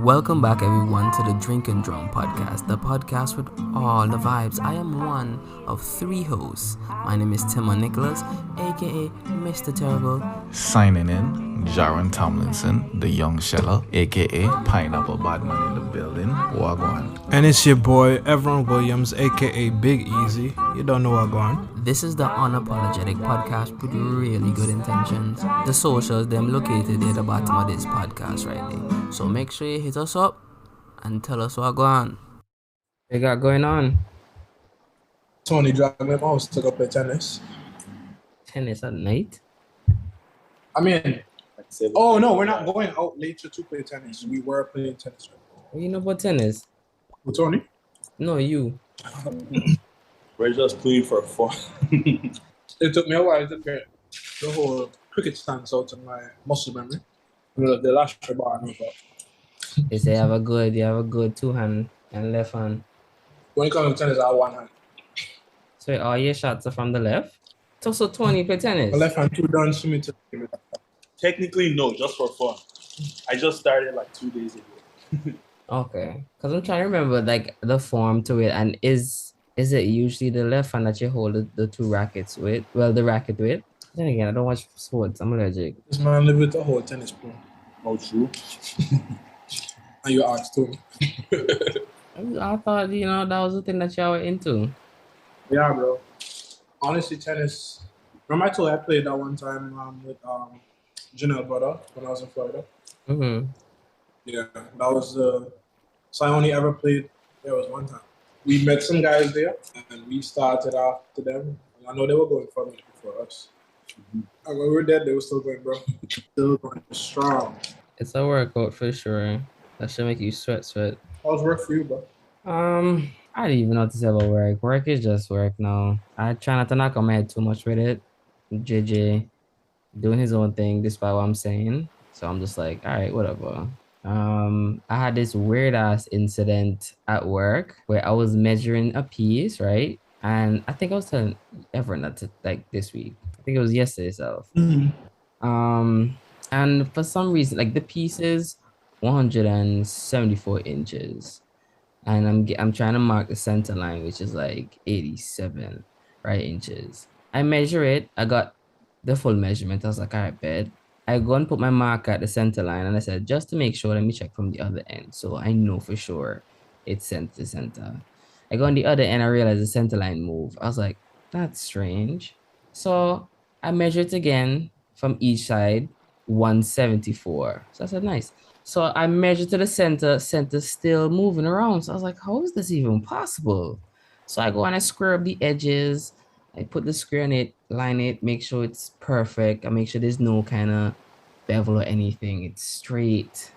Welcome back, everyone, to the Drink and Drum podcast, the podcast with all the vibes. I am one of three hosts. My name is Timon Nicholas, aka Mr. Terrible. Signing in, Jaron Tomlinson, the young sheller, aka Pineapple Badman in the building. Wagwan. And it's your boy, Everon Williams, aka Big Easy. You don't know Wagwan. This is the unapologetic podcast with really good intentions. The socials, them located at the bottom of this podcast right there. So make sure you hit us up and tell us what going on. What you got going on? Tony dragged me house to go play tennis. Tennis at night? I mean, oh no, we're not going out later to play tennis. We were playing tennis. You know about tennis? Who, Tony? No, you. We're just playing for fun. It took me a while to get the whole cricket stance out of my muscle memory. The last bar. They say you have a good two hand and left hand. When it comes to tennis, I have one hand. So all your shots are from the left? So Tony play tennis? My left hand too done for me to. Technically, no, just for fun. I just started like 2 days ago. Okay, because I'm trying to remember like the form to it, and is it usually the left hand that you hold the two rackets with? Well, the racket with. Then again, I don't watch sports. I'm allergic. This man live with a whole tennis pro. Oh, true. And you asked Tony. I thought that was the thing that y'all were into. Yeah, bro. Honestly, tennis. Remember I told you I played that one time with Janelle Brother when I was in Florida. Mm-hmm. Yeah, that was so I only ever played. There was one time we met some guys there, and we started after them. I know they were going for me before us. Mm-hmm. And when we were there, they were still going, bro. Still going strong. It's a workout for sure. That should make you sweat. How's work for you, bro? I don't even know what to say about work. Work is just work now. I try not to knock on my head too much with it. JJ doing his own thing despite what I'm saying. So I'm just like, all right, whatever. I had this weird ass incident at work where I was measuring a piece, right? And I think I was telling everyone that like this week. I think it was yesterday itself. Mm-hmm. And for some reason, like the piece is 174 inches. And I'm trying to mark the center line, which is like 87 inches. I measure it. I got the full measurement. I was like, all right, bet. I go and put my mark at the center line, and I said, just to make sure, let me check from the other end, so I know for sure it's center to center. I go on the other end, I realize the center line moved. I was like, that's strange. So I measure it again from each side, 174. So I said, nice. So I measured to the center still moving around. So I was like, how is this even possible? So I go and I square up the edges. I put the square on it, line it, make sure it's perfect. I make sure there's no kind of bevel or anything. It's straight.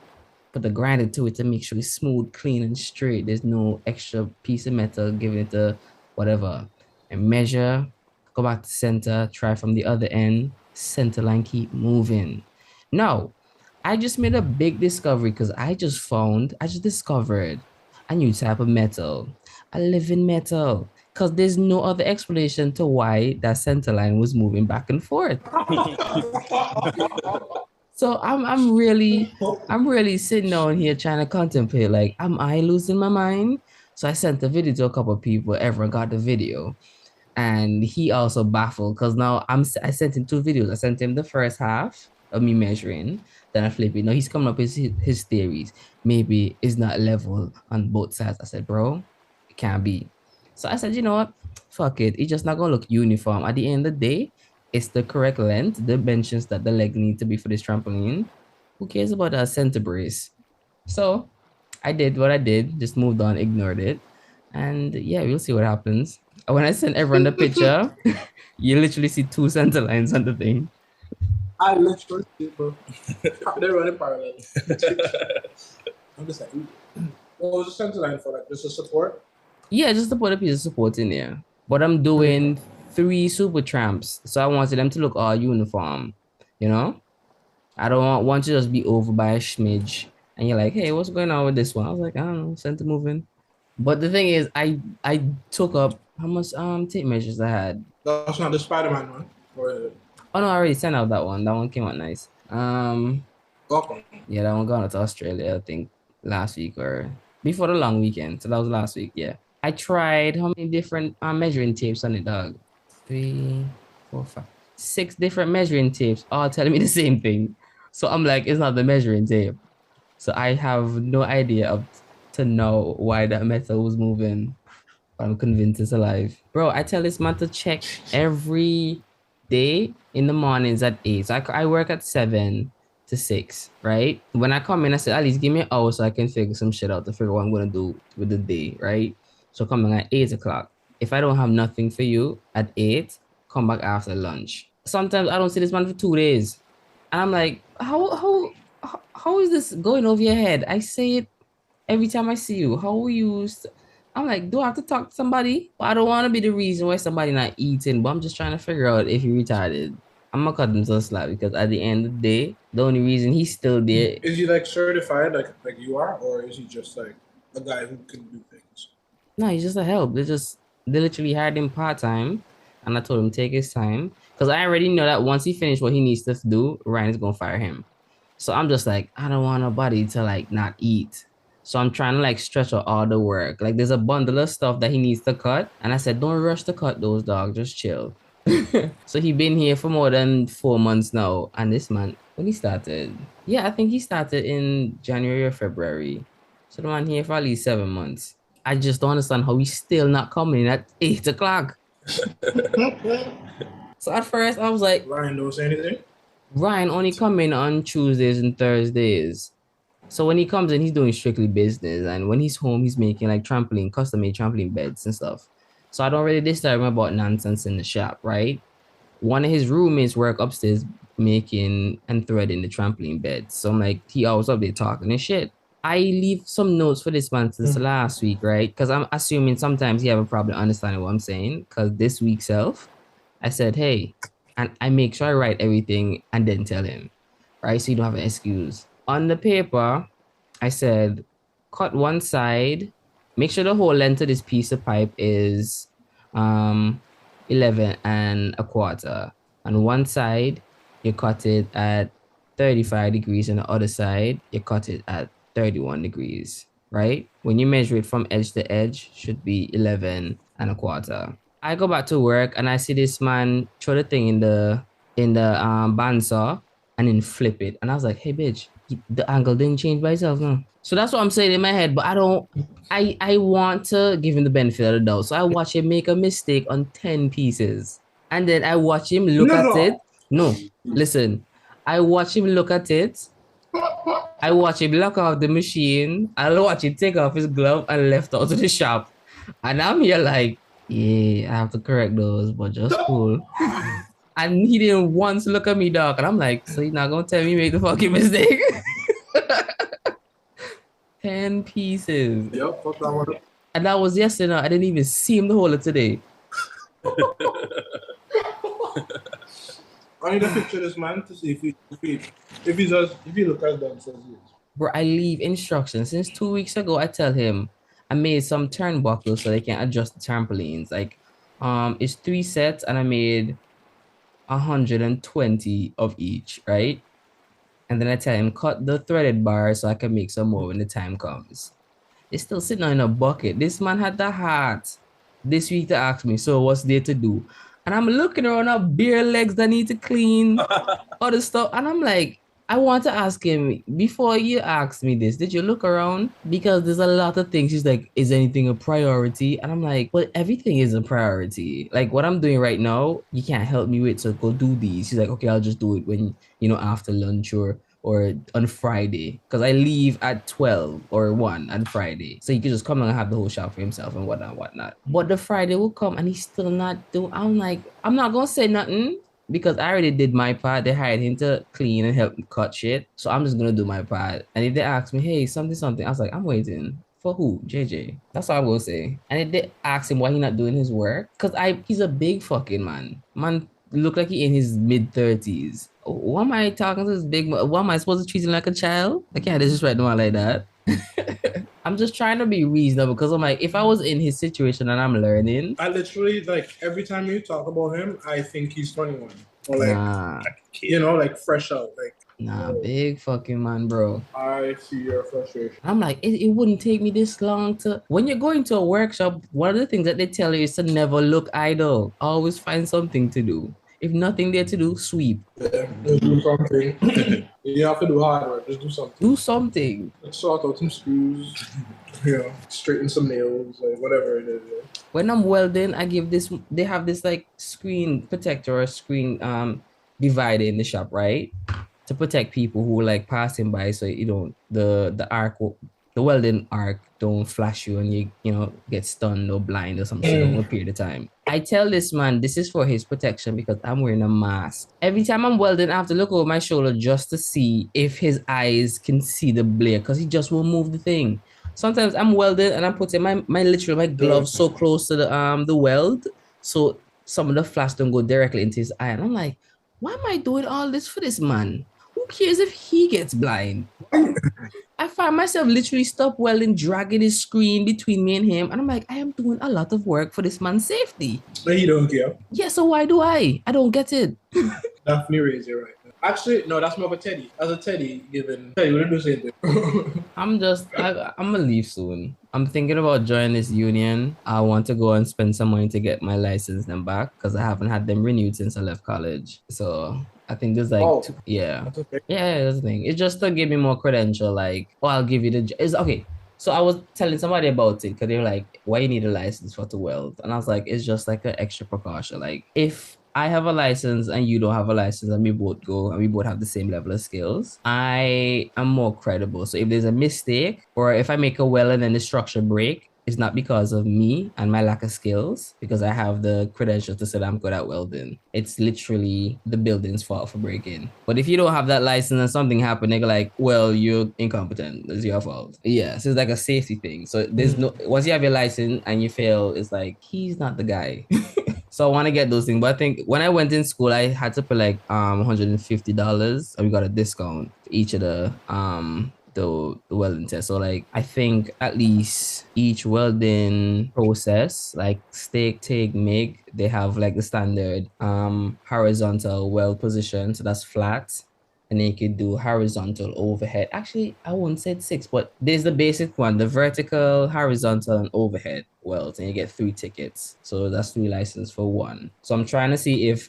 Put the grinder to it to make sure it's smooth, clean, and straight. There's no extra piece of metal giving it a whatever. And measure, go back to center, try from the other end, center line, keep moving. Now, I just made a big discovery because I just discovered a new type of metal, a living metal. Because there's no other explanation to why that center line was moving back and forth. So I'm really sitting down here trying to contemplate, like, am I losing my mind? So I sent the video to a couple of people. Everyone got the video, and he also baffled because now I sent him two videos. I sent him the first half of me measuring, then I flip it. Now he's coming up with his theories. Maybe it's not level on both sides. I said, bro, it can't be. So I said, you know what? Fuck it. It's just not going to look uniform. At the end of the day, it's the correct length, the dimensions that the leg need to be for this trampoline. Who cares about a center brace? So I did what I did, just moved on, ignored it. And yeah, we'll see what happens. When I send everyone the picture, you literally see two center lines on the thing. I literally see it, bro. They're running parallel. I'm just like, what was the center line for? Like, just a support? Yeah, just to put a piece of support in there. But I'm doing 3 super tramps, so I wanted them to look all uniform, you know? I don't want you to just be over by a smidge, and you're like, hey, what's going on with this one? I was like, I don't know, center moving. But the thing is, I took up how much tape measures I had. That's not the Spider-Man one? Or... Oh, no, I already sent out that one. That one came out nice. Okay. Yeah, that one gone to Australia, I think. last week or before the long weekend. So that was last week. Yeah. I tried how many different measuring tapes on it, dog? 3, 4, 5, 6 different measuring tapes, all telling me the same thing. So I'm like, it's not the measuring tape. So I have no idea to know why that metal was moving. But I'm convinced it's alive. Bro, I tell this man to check every day in the mornings at 8. So I work at 7 to 6, right? When I come in, I said, at least give me an hour so I can figure some shit out to figure what I'm going to do with the day, right? So coming at 8 o'clock. If I don't have nothing for you at 8, come back after lunch. Sometimes I don't see this man for 2 days. And I'm like, how is this going over your head? I say it every time I see you. How are you? I'm like, do I have to talk to somebody? Well, I don't want to be the reason why somebody not eating, but I'm just trying to figure out if he retarded. I'm gonna cut him to a slap because at the end of the day, the only reason he's still there. Is he like certified like you are, or is he just like a guy who can do things? No, he's just a help. They literally hired him part-time, and I told him take his time. Because I already know that once he finished what he needs to do, Ryan is gonna fire him. So I'm just like, I don't want nobody to like not eat. So I'm trying to like stretch out all the work. Like there's a bundle of stuff that he needs to cut. And I said, don't rush to cut those, dog. Just chill. So he been here for more than 4 months now. And this man, when he started, yeah, I think he started in January or February. So the man here for at least 7 months. I just don't understand how he's still not coming at 8 o'clock. So at first I was like, Ryan don't say anything. Ryan only come in on Tuesdays and Thursdays. So when he comes in, he's doing strictly business. And when he's home, he's making like custom-made trampoline beds and stuff. So I don't really disturb him about nonsense in the shop, right? One of his roommates work upstairs making and threading the trampoline beds. So I'm like, he always up there talking and shit. I leave some notes for this man since last week, right? Because I'm assuming sometimes he have a problem understanding what I'm saying. Because this week self, I said, hey, and I make sure I write everything and then tell him, right? So you don't have an excuse. On the paper, I said, cut one side, make sure the whole length of this piece of pipe is 11 1/4. On one side, you cut it at 35 degrees, and the other side, you cut it at 31 degrees, right? When you measure it from edge to edge, should be 11 1/4. I go back to work and I see this man throw the thing in the bandsaw and then flip it. And I was like, hey, bitch, the angle didn't change by itself, no. So that's what I'm saying in my head, but I want to give him the benefit of the doubt. So I watch him make a mistake on 10 pieces. And then I watch him look at it. No, listen. I watch him look at it. I watch him lock off the machine. I watch him take off his glove and left out of the shop. And I'm here like, yeah, I have to correct those, but just cool. And he didn't once look at me, dog. And I'm like, so you're not going to tell me make the fucking mistake? 10 pieces. Yep, fuck that one. And that was yesterday. I didn't even see him the whole of today. I need to picture this man to see if he look as dumb as he is. Bro, I leave instructions. Since 2 weeks ago, I tell him I made some turnbuckles so they can adjust the trampolines. Like, it's 3 sets and I made 120 of each, right? And then I tell him cut the threaded bar so I can make some more when the time comes. It's still sitting in a bucket. This man had the heart this week to ask me, so what's there to do? And I'm looking around at bare legs that need to clean, other stuff. And I'm like, I want to ask him, before you ask me this, did you look around? Because there's a lot of things. He's like, is anything a priority? And I'm like, well, everything is a priority. Like what I'm doing right now, you can't help me with, so go do these. He's like, okay, I'll just do it when, after lunch or on Friday. Because I leave at 12 or 1 on Friday. So he can just come and have the whole shop for himself and whatnot. But the Friday will come and he's still not doing. I'm like, I'm not going to say nothing. Because I already did my part. They hired him to clean and help me cut shit. So I'm just going to do my part. And if they ask me, hey, something, I was like, I'm waiting. For who? JJ. That's all I will say. And if they ask him why he's not doing his work, because he's a big fucking man. Man look like he in his mid-30s. Why am I talking to this big man? Why am I supposed to treat him like a child? I can't disrespect no one like that. I'm just trying to be reasonable because I'm like, if I was in his situation and I'm learning. I literally, like, every time you talk about him, I think he's 21. Or like, like fresh out. Like, Nah, big fucking man, bro. I see your frustration. I'm like, it wouldn't take me this long to. When you're going to a workshop, one of the things that they tell you is to never look idle. Always find something to do. If nothing there to do, sweep. Yeah, just do something. You have to do hard work. Just do something. Do something. Let's sort out some screws. Straighten some nails, like whatever it is. Yeah. When I'm welding, I give this. They have this like screen protector or screen divider in the shop, right? To protect people who like passing by, so you don't the welding arc don't flash you and you know get stunned or blind or some shit over a period of time. I tell this man this is for his protection because I'm wearing a mask. Every time I'm welding, I have to look over my shoulder just to see if his eyes can see the blade because he just won't move the thing. Sometimes I'm welding and I'm putting my gloves so close to the weld, so some of the flash don't go directly into his eye. And I'm like, why am I doing all this for this man? Who cares if he gets blind? I find myself literally stop welding, dragging his screen between me and him. And I'm like, I am doing a lot of work for this man's safety. But he don't care. Yeah, so why do I? I don't get it. Definitely raise it right. Actually, no, that's more of a Teddy. As a Teddy, Teddy wouldn't do the same thing. I'm gonna leave soon. I'm thinking about joining this union. I want to go and spend some money to get my license then back because I haven't had them renewed since I left college. So I think there's like yeah. That's okay. Yeah, that's the thing. It's just to give me more credential, like, oh, I'll give you it's okay. So I was telling somebody about it because they were like, why you need a license for to weld? And I was like, it's just like an extra precaution. Like if I have a license and you don't have a license and we both go and we both have the same level of skills, I am more credible. So if there's a mistake or if I make a weld and then the structure break, it's not because of me and my lack of skills, because I have the credentials to say that I'm good at welding. It's literally the building's fault for breaking. But if you don't have that license and something happened, they're like, well, you're incompetent. It's your fault. Yeah, so it's like a safety thing. So there's no, once you have your license and you fail, it's like, he's not the guy. So I want to get those things. But I think when I went in school, I had to pay like $150 and we got a discount for each of the welding test. So like I think at least each welding process, like stick, TIG, MIG, they have like the standard horizontal weld position. So that's flat. And then you could do horizontal overhead. Actually, I wouldn't say 6, but there's the basic one, the vertical, horizontal, and overhead welds, and you get 3 tickets. So that's 3 licenses for 1. So I'm trying to see if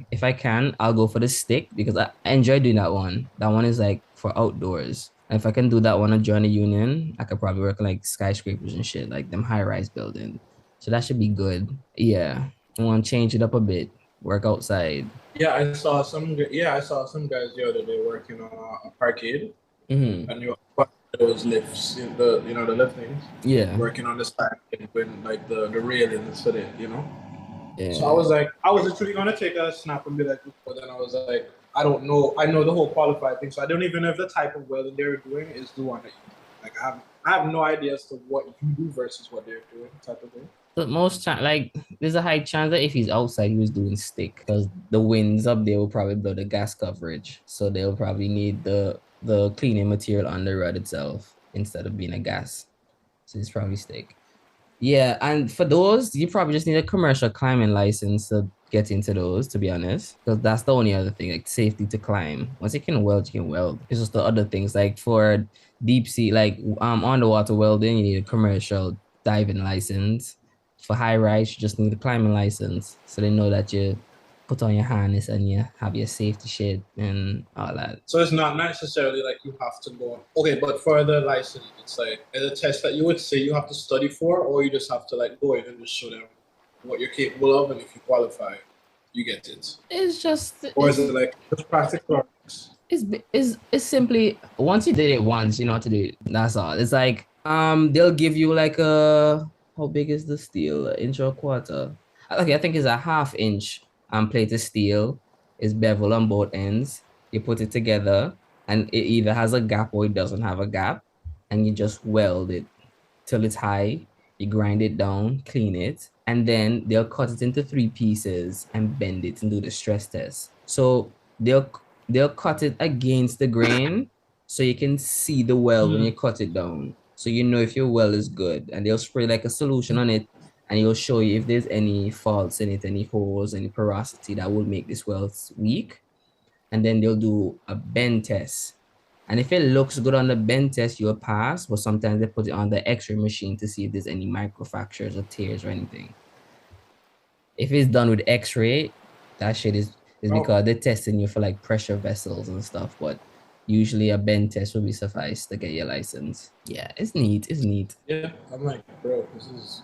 if I can, I'll go for the stick because I enjoy doing that one. That one is like for outdoors. And if I can do that one and join a union, I could probably work on like skyscrapers and shit, like them high-rise building. So that should be good. Yeah, I want to change it up a bit. Work outside. Yeah, I saw some guys the other day working on a parkade, and those lifts, the lift things. Yeah. Working on the side when like the railings for it, Yeah. So I was literally gonna take a snap and be like, but then I was like, I don't know. I know the whole qualified thing, so I don't even know if the type of welding they're doing is the one that like I have no idea as to what you do versus what they're doing, type of thing. But most time, like there's a high chance that if he's outside, he was doing stick because the winds up there will probably blow the gas coverage. So they'll probably need the cleaning material on the rod itself instead of being a gas. So it's probably stick. Yeah, and for those, you probably just need a commercial climbing license to get into those, to be honest, because that's the only other thing, like safety to climb. Once you can weld, you can weld. It's just the other things, like for deep sea, like underwater welding, you need a commercial diving license. For high rise, you just need a climbing license, so they know that you put on your harness and you have your safety shit and all that. So it's not necessarily like you have to go. Okay, but for the license, it's like a test that you would say you have to study for, or you just have to like go in and just show them what you're capable of, and if you qualify, you get it. It's just, or is it like just practical? It's simply once you did it once, you know how to do it. That's all. It's like they'll give you like a, how big is the steel? An inch or a quarter? Okay, I think it's a 1/2 inch plate of steel. It's bevel on both ends. You put it together and it either has a gap or it doesn't have a gap. And you just weld it till it's high. You grind it down, clean it, and then they'll cut it into 3 pieces and bend it and do the stress test. So they'll cut it against the grain so you can see the weld when you cut it down. So you know if your weld is good, and they'll spray like a solution on it and it'll show you if there's any faults in it, any holes, any porosity that will make this weld weak. and then they'll do a bend test. And if it looks good on the bend test, you'll pass. But sometimes they put it on the X-ray machine to see if there's any microfractures or tears or anything. If it's done with X-ray, that shit is because they're testing you for like pressure vessels and stuff. But usually a bend test will be suffice to get your license. Yeah, it's neat. It's neat. Yeah, I'm like, bro, this is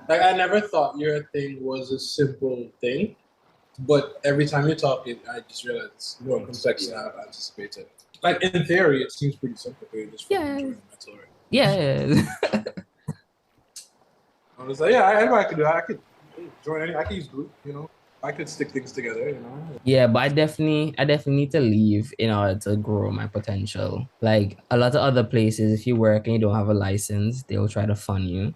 like I never thought your thing was a simple thing, but every time you talk it, I just realize it's more complex than I've anticipated. Like in theory, it seems pretty simple. But you just join metal, right? Yeah. I was like, yeah, I could do that. I could join any. I could use glue, you know. I could stick things together, you know. Yeah, but I definitely need to leave in order to grow my potential. Like a lot of other places, if you work and you don't have a license, they will try to fund you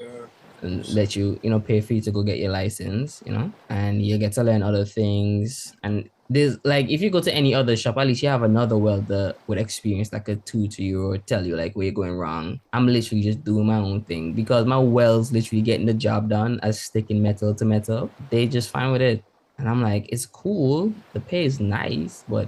and let you, pay for you to go get your license, and you get to learn other things. And there's like, if you go to any other shop, at least you have another welder with experience that could tutor you or tell you like where you're going wrong. I'm literally just doing my own thing because my welds literally getting the job done as sticking metal to metal. They just fine with it. And I'm like, it's cool. The pay is nice, but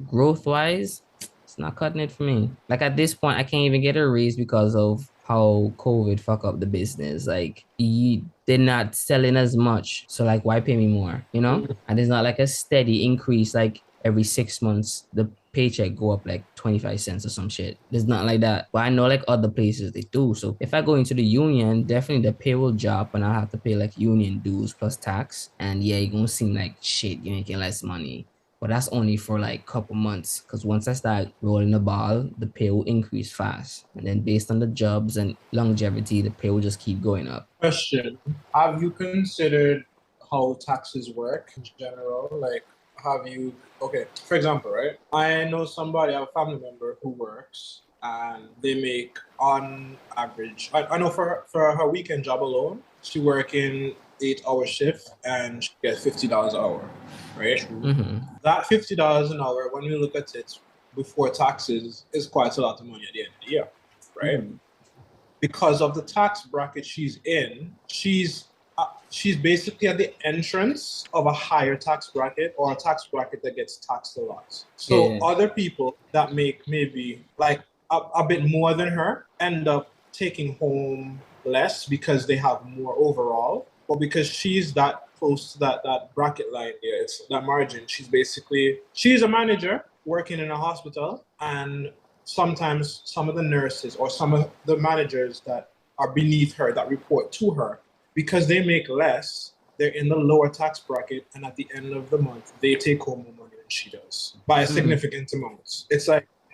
growth-wise, it's not cutting it for me. Like at this point, I can't even get a raise because of how COVID fuck up the business. Like they're not selling as much. So like, why pay me more? And it's not like a steady increase. Like every 6 months, the paycheck go up like 25 cents or some shit. It's not like that. But I know like other places they do. So if I go into the union, definitely the pay will drop and I'll have to pay like union dues plus tax. And yeah, you're gonna seem like shit, you're making less money. But that's only for like a couple months. Because once I start rolling the ball, the pay will increase fast. And then based on the jobs and longevity, the pay will just keep going up. Question: have you considered how taxes work in general? Like, okay, for example, right? I know somebody, I have a family member who works and they make on average, I know for her weekend job alone, she working 8-hour shift and she gets $50 an hour, right? Mm-hmm. That $50 an hour, when we look at it before taxes, is quite a lot of money at the end of the year, right? Mm-hmm. Because of the tax bracket she's in, she's basically at the entrance of a higher tax bracket or a tax bracket that gets taxed a lot. So other people that make maybe like a bit more than her end up taking home less because they have more overall, but because she's that close to that bracket line there, it's that margin. She's a manager working in a hospital, and sometimes some of the nurses or some of the managers that are beneath her that report to her, because they make less, they're in the lower tax bracket, and at the end of the month, they take home more money than she does by a significant amount.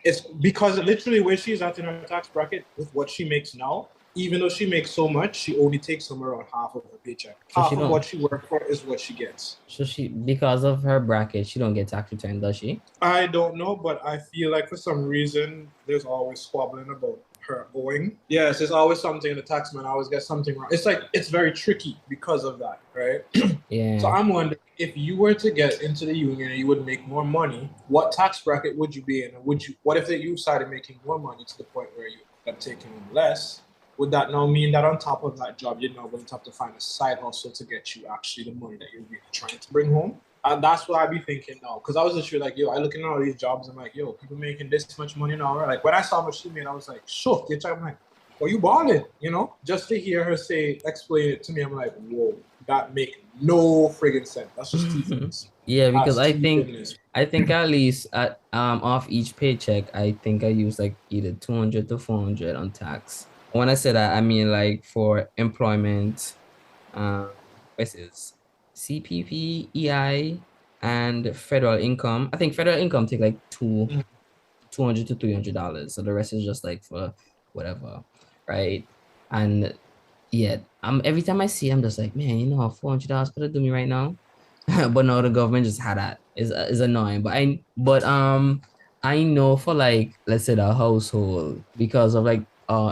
It's because literally where she's at in her tax bracket with what she makes now, even though she makes so much, she only takes somewhere around half of her paycheck. Half of what she worked for is what she gets. So because of her bracket, she don't get tax return, does she? I don't know, but I feel like for some reason, there's always squabbling about her owing. Yes, there's always something, the taxman always gets something wrong. It's like, it's very tricky because of that, right? Yeah. So I'm wondering, if you were to get into the union and you would make more money, what tax bracket would you be in? Or what if you started making more money to the point where you end up taking less? Would that now mean that on top of that job, you're now going to have to find a side hustle to get you actually the money that you're really trying to bring home? And that's what I be thinking now. Because I was literally like, I look at all these jobs, I'm like, people making this much money an hour. Like when I saw what she made, I was like, shook. I'm like, you balling, Just to hear her explain it to me, I'm like, whoa, that make no friggin' sense. That's just defense. Yeah, because I think at least at off each paycheck, I think I use like either 200 to 400 on tax. When I say that, I mean like for employment, this is CPP, EI, and federal income. I think federal income take like $200 to $300. So the rest is just like for whatever, right? And yeah, every time I see it, I'm just like, man, $400 could have do me right now. But no, the government just had that. Is annoying. But I know for like, let's say the household, because of like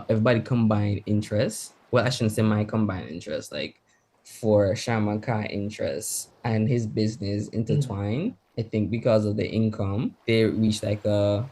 everybody combined interest. Well, I shouldn't say my combined interest, like for Shaman Kai interest and his business intertwined. I think because of the income, they reach like a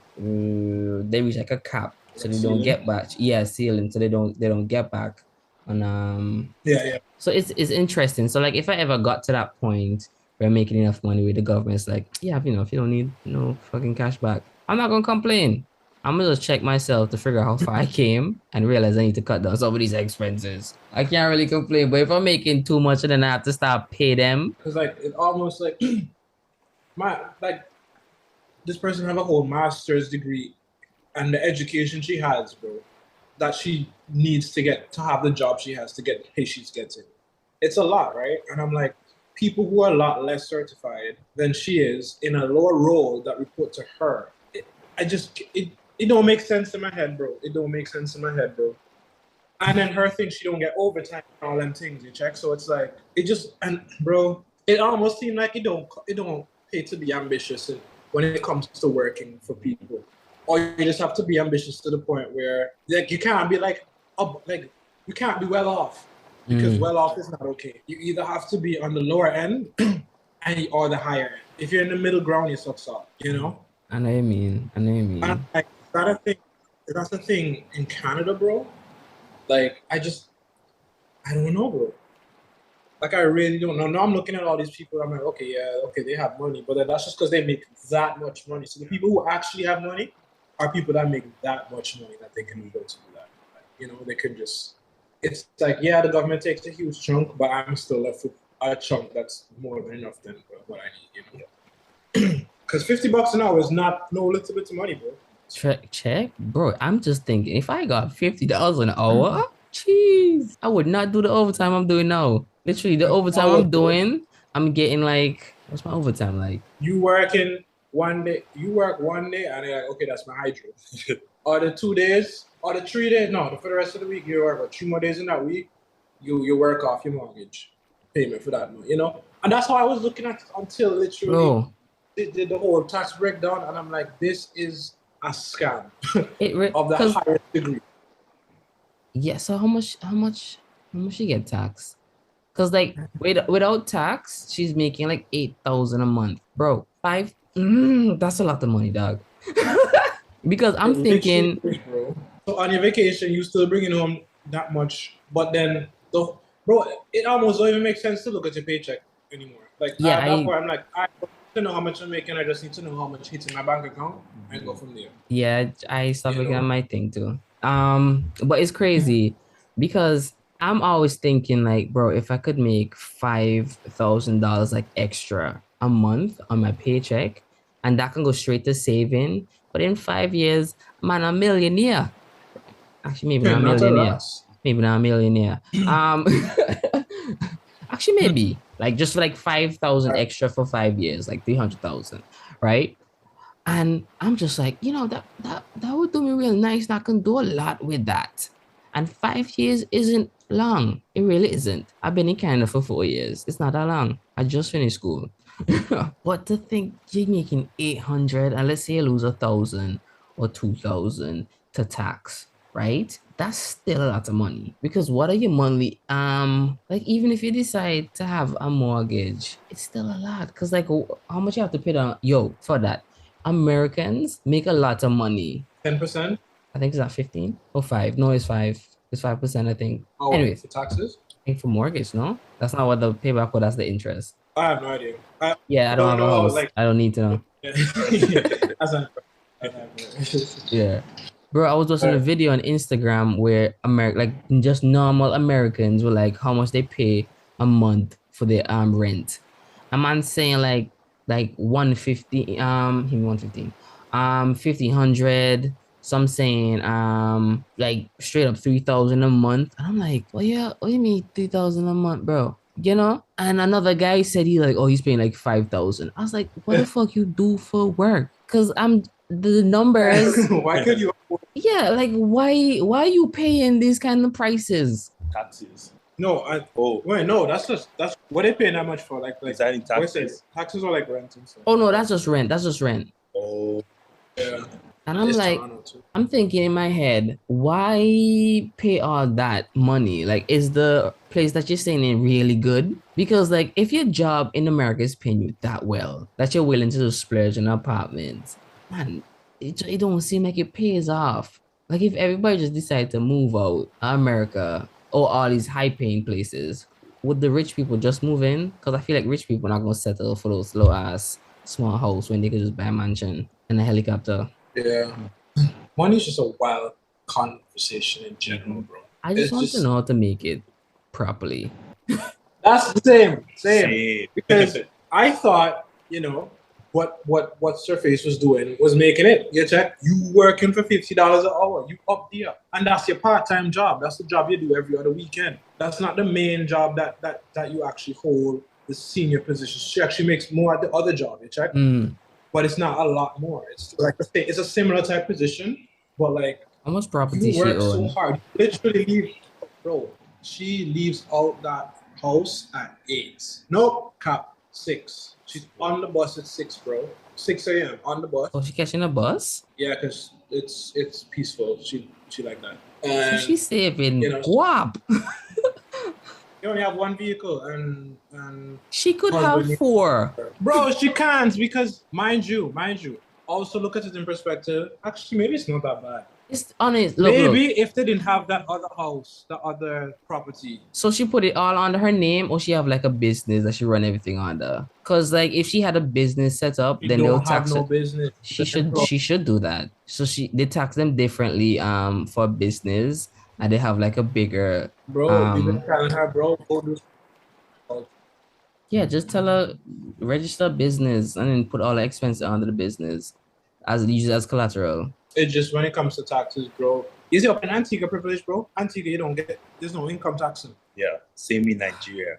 cap. So they don't get back. Yeah, ceiling. So they don't get back on Yeah. So it's interesting. So like if I ever got to that point we're making enough money with the government's like, yeah, you know, if you don't need no fucking cash back, I'm not gonna complain. I'm gonna just check myself to figure out how far I came and realize I need to cut down some of these expenses. I can't really complain, but if I'm making too much and then I have to start pay them. Because like it almost like this person have a whole master's degree and the education she has, bro, that she needs to get to have the job she has to get the pay she's getting. It's a lot, right? And I'm like, people who are a lot less certified than she is in a lower role that report to her. It don't make sense in my head, bro. It don't make sense in my head, bro. And then her thinks she don't get overtime and all them things, you check. So it's like bro, it almost seems like it don't pay to be ambitious when it comes to working for people. Or you just have to be ambitious to the point where like you can't be you can't be well off because well off is not okay. You either have to be on the lower end or the higher end. If you're in the middle ground, you suck up, you know? I know what you mean. And like, that's the thing in Canada, bro. Like, I don't know, bro. Like, I really don't know. Now I'm looking at all these people, I'm like, okay, they have money. But then that's just because they make that much money. So the people who actually have money are people that make that much money that they can afford to do that. Like, you know, they could just, it's like, yeah, the government takes a huge chunk, but I'm still left with a chunk that's more than enough than what I need, you know? Because $50 an hour is not no little bit of money, bro. Check, bro. I'm just thinking, if I got $50 an hour, jeez, I would not do the overtime I'm doing now. Literally, the overtime I'm doing, I'm getting like, what's my overtime like? You work one day, and you're like, okay, that's my hydro. Or the 2 days, or the 3 days, no, for the rest of the week, you work about 3 more days in that week, you work off your mortgage payment for that month, you know? And that's how I was looking at it until literally the whole tax breakdown, and I'm like, this is a scam of the highest degree. Yeah, so how much you get taxed? Because like without tax, she's making like 8,000 a month, bro. That's a lot of money, dog. Because I'm thinking, bro. So on your vacation, you still bringing home that much, but then it almost don't even make sense to look at your paycheck anymore. Like that's why I'm like, I don't need to know how much I'm making. I just need to know how much hits in my bank account and go from there. Yeah, I start looking at my thing too. But it's crazy because I'm always thinking like, bro, if I could make $5,000 like extra a month on my paycheck, and that can go straight to saving. But in 5 years, man, I'm a millionaire. Actually, maybe not a millionaire. Maybe not a millionaire. Actually, maybe like just for like 5,000 extra for 5 years, like 300,000, right? And I'm just like, you know, that would do me real nice. I can do a lot with that. And 5 years isn't long. It really isn't. I've been in Canada for 4 years. It's not that long. I just finished school. But to think you're making 800 and let's say you lose 1,000 or 2,000 to tax, right? That's still a lot of money because what are your monthly like even if you decide to have a mortgage, it's still a lot because like how much you have to pay down for that. Americans make a lot of money. 10%? I think it's not 15 or 5. No, it's 5. It's 5%, I think. Oh, anyways, for taxes? I think for mortgage, no? That's not what the payback for, that's the interest. I have no idea. I don't have a house. Like, I don't need to know. Yeah. Bro, I was watching a video on Instagram where just normal Americans were like how much they pay a month for their rent. A man saying like 150, give me 115, 1,500. Some saying like straight up 3,000 a month. And I'm like, well, yeah, what do you mean 3,000 a month, bro? You know? And another guy said he's paying like 5,000. I was like, what the fuck you do for work? Because the numbers. Why could you? Yeah, like why are you paying these kind of prices? Taxes. No, that's what they paying that much for. Like is that in taxes? Taxes or like rent and stuff. Oh no, that's just rent. Oh, yeah. And I'm like, I'm thinking in my head, why pay all that money? Like, is the place that you're staying in really good? Because like, if your job in America is paying you that well, that you're willing to just splurge on apartments, man, it don't seem like it pays off. Like if everybody just decided to move out of America or all these high paying places, would the rich people just move in? Because I feel like rich people are not gonna settle for those low ass small house when they could just buy a mansion and a helicopter. Yeah. Money is just a wild conversation in general, bro. I just It's want just- to know how to make it properly. That's the same. Same. Because I thought, what Surface was doing was making it. You check, you working for $50 an hour, you up there. And that's your part-time job. That's the job you do every other weekend. That's not the main job that you actually hold the senior position. She actually makes more at the other job, you check? But it's not a lot more. It's like it's a similar type position, but like How much property you she work so own? hard. You literally leave, bro. She leaves out that house at 8. Nope, cap 6. She's on the bus at 6, bro. 6 a.m. on the bus. Oh, she catching a bus? Yeah, because it's peaceful. She like that. So And she's saving you know- guap. you only have one vehicle, and She could Husband. have 4. bro, she can't because mind you. Also look at it in perspective. Actually, maybe it's not that bad. It's honest. Look, Maybe look. if they didn't have that other house, the other property. So she put it all under her name, or she have like a business that she run everything under? Cause like if she had a business set up, You then they'll don't have tax no it. business. She should do that. So they tax them differently for business, and they have like a bigger Bro, you been telling her, bro, go do. yeah. Just tell her register business and then put all the expenses under the business as use it as collateral. It's just when it comes to taxes, bro. Is it up in Antigua privilege, bro? Antigua, you don't get. There's no income taxing, Yeah, same in Nigeria.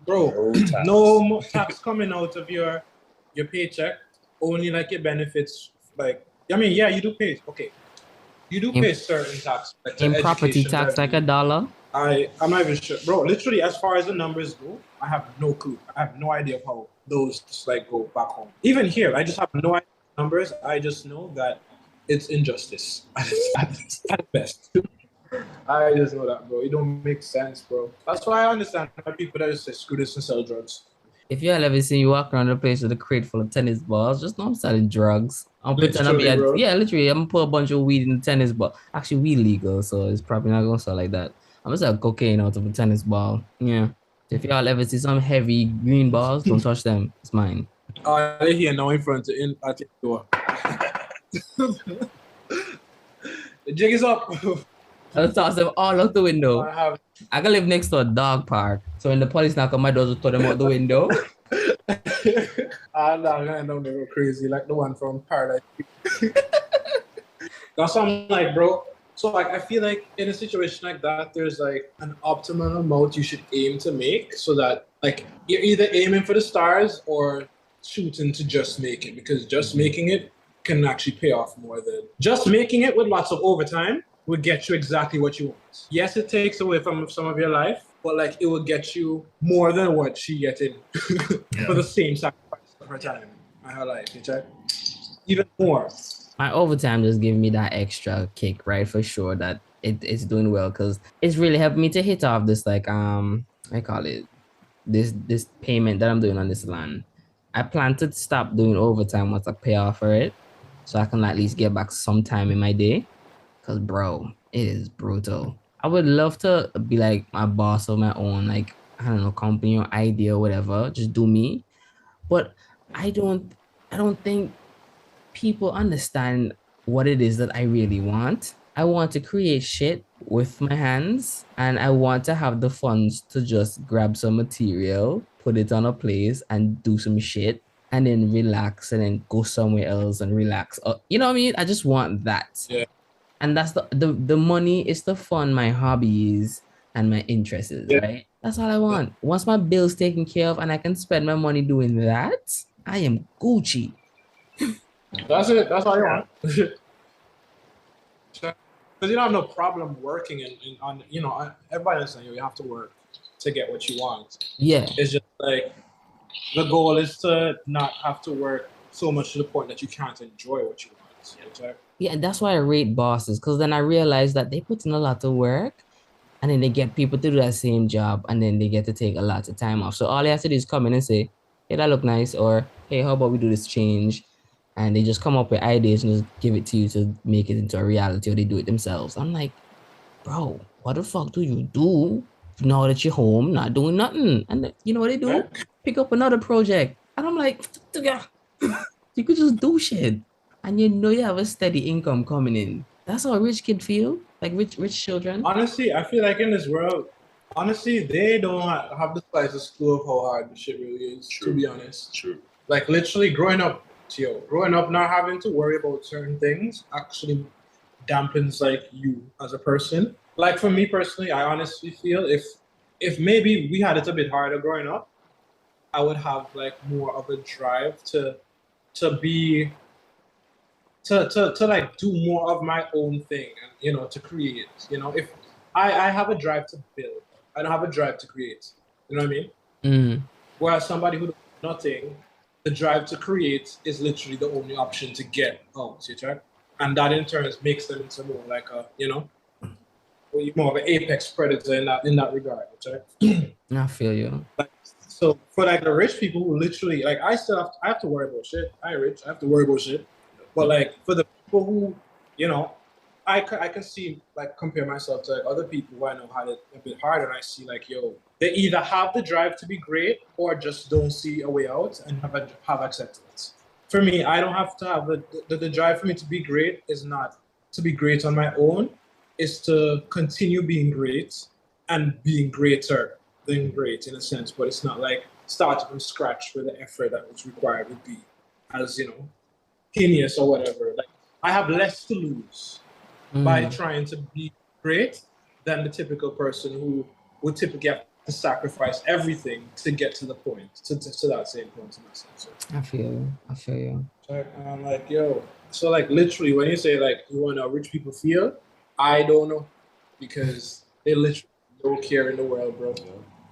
bro. No tax. No tax coming out of your paycheck. Only like your benefits. Like I mean, yeah, you do pay. Okay, you do In- pay certain tax. Like In the property education tax like revenue. $1. I'm not even sure, bro. Literally, as far as the numbers go, I have no clue. I have no idea of how those like go back home. Even here, I just have no idea of numbers. I just know that it's injustice at best. I just know that, bro. It don't make sense, bro. That's why I understand why people that just say screw this and sell drugs. If y'all ever seen you walk around the place with a crate full of tennis balls, just know I'm selling drugs. I'm pretend to be Literally, bro. yeah, literally. I'm gonna put a bunch of weed in the tennis ball. Actually, weed legal, so it's probably not gonna sell like that. I'm gonna sell cocaine out of a tennis ball. Yeah. If y'all ever see some heavy green balls, don't touch them. It's mine. I hear now in front at the door. The jig is up. I'll toss them all out the window. I have I can live next to a dog park, so when the police knock on my door, just throw them out the window. I'm not gonna go crazy like the one from Paradise. That's what I'm like, bro. So like I feel like in a situation like that, there's like an optimal amount you should aim to make so that like you're either aiming for the stars or shooting to just make it, because just making it can actually pay off more than just making it with lots of overtime would get you exactly what you want. Yes, it takes away from some of your life, but like it will get you more than what she getting for the same sacrifice of her time and her life. You check? Even more. My overtime just giving me that extra kick, right? For sure that it's doing well because it's really helped me to hit off this like I call it this payment that I'm doing on this land. I plan to stop doing overtime once I pay off for it, so I can at least get back some time in my day. Cause bro, it is brutal. I would love to be like my boss of my own, like I don't know, company or idea or whatever. Just do me, but I don't think people understand what it is that I really want. I want to create shit with my hands, and I want to have the funds to just grab some material, put it on a place, and do some shit, and then relax, and then go somewhere else and relax. You know what I mean? I just want that. Yeah. And that's the money is to fund my hobbies and my interests, Yeah. right? That's all I want. Once my bills taken care of and I can spend my money doing that, I am Gucci. That's it. That's all you want. Because you don't have no problem working on everybody understands you have to work to get what you want. Yeah. It's just like the goal is to not have to work so much to the point that you can't enjoy what you want. Okay? Yeah, and that's why I rate bosses, because then I realize that they put in a lot of work and then they get people to do that same job and then they get to take a lot of time off. So all they have to do is come in and say, hey, that look nice, or hey, how about we do this change? And they just come up with ideas and just give it to you to make it into a reality, or they do it themselves. I'm like, bro, what the fuck do you do? now that you're home, not doing nothing. And you know what they do? Yeah. Pick up another project. And I'm like, you could just do shit. And you know you have a steady income coming in. That's how a rich kid feel. Like rich children. Honestly, I feel like in this world, honestly, they don't have the slightest clue of how hard the shit really is. True. To be honest, True. like literally growing up not having to worry about certain things actually dampens like you as a person. Like for me personally, I honestly feel if maybe we had it a bit harder growing up, I would have like more of a drive to be to like do more of my own thing and to create. If I have a drive to build, I don't have a drive to create. You know what I mean? Mm. Whereas somebody who does nothing, the drive to create is literally the only option to get out, you check? And that in turn makes them into more like a, more of an apex predator in that regard, you check? I feel you. So for like the rich people who literally like I have to worry about shit. I have to worry about shit. But like for the people who, I can see like compare myself to like other people who I know had it a bit harder, and I see like they either have the drive to be great or just don't see a way out and have acceptance. For me, I don't have to have the drive for me to be great is not to be great on my own, is to continue being great and being greater than great in a sense, but it's not like starting from scratch where the effort that was required would be as heinous or whatever. Like I have less to lose by trying to be great than the typical person who would typically have to sacrifice everything to get to the point, to that same point in that sense. I feel you. And I'm like, so like literally when you say like you want to rich people feel, I don't know, because they literally don't care in the world, bro.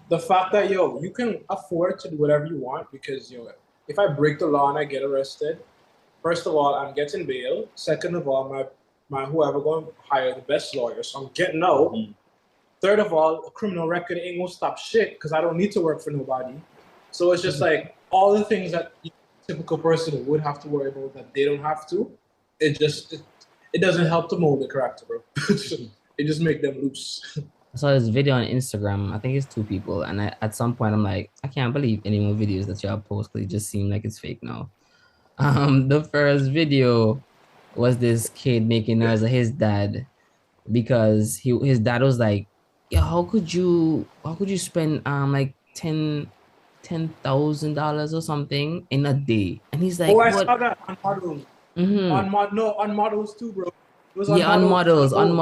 The fact that you can afford to do whatever you want because if I break the law and I get arrested, first of all, I'm getting bail. Second of all, my whoever going to hire the best lawyer, so I'm getting out. Third of all, a criminal record ain't gonna stop shit because I don't need to work for nobody. So it's just like all the things that a typical person would have to worry about that they don't have to. It doesn't help to mold the character, bro. It just make them loose. I saw this video on Instagram. I think it's 2 people, and at some point I'm like, I can't believe any more videos that y'all post because it just seem like it's fake now. The first video was this kid making noise at his dad because his dad was like, "Yeah, how could you spend like $10,000 or something in a day?" And he's like, I "What?" saw that on models. On models too, bro. It was On models, on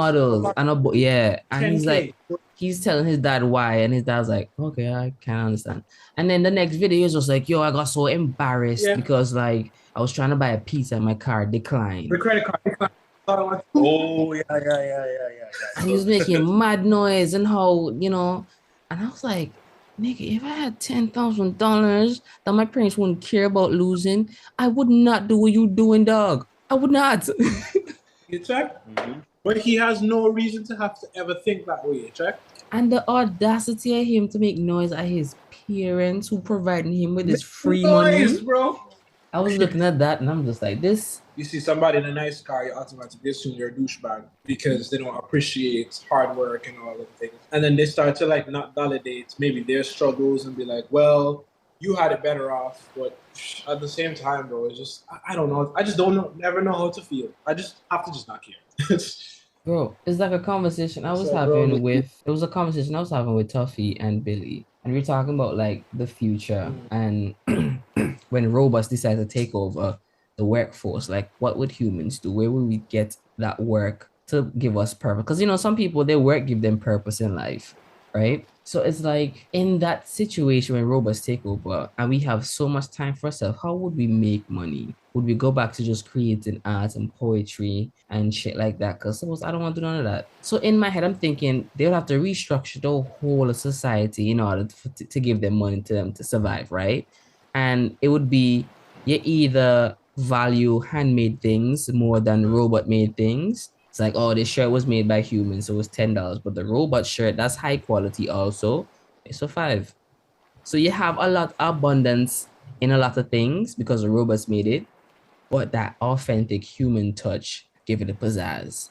yeah. And he's 10K. like, he's telling his dad why, and his dad's like, okay, I can understand. And then the next video is just like, I got so embarrassed because like I was trying to buy a pizza and my card declined. The credit card. Oh yeah. And he was making mad noise and how, and I was like, nigga, if I had $10,000 that my parents wouldn't care about losing, I would not do what you doing, dog. I would not. You check? But he has no reason to have to ever think that way, you check? And the audacity of him to make noise at his parents who providing him with his free money. Bro. I was looking at that and I'm just like, this. You see somebody in a nice car, you automatically assume they're a douchebag because they don't appreciate hard work and all of the things. And then they start to like not validate maybe their struggles and be like, well, you had it better off. But at the same time, bro, it's just, I don't know. I just never know how to feel. I just have to just not care. Bro, it's like a conversation I was having with Tuffy and Billy. And we're talking about like the future and when robots decide to take over the workforce, like what would humans do? Where would we get that work to give us purpose? Because some people, their work give them purpose in life, right? So it's like in that situation when robots take over and we have so much time for ourselves, how would we make money? Would we go back to just creating art and poetry and shit like that? Because suppose I don't want to do none of that. So in my head, I'm thinking they would have to restructure the whole of society in order to give them money to them to survive, right? And it would be you either value handmade things more than robot-made things. It's like, oh, this shirt was made by humans, so it was $10. But the robot shirt, that's high quality also, it's a $5. So you have a lot of abundance in a lot of things because the robots made it, but that authentic human touch give it a pizzazz,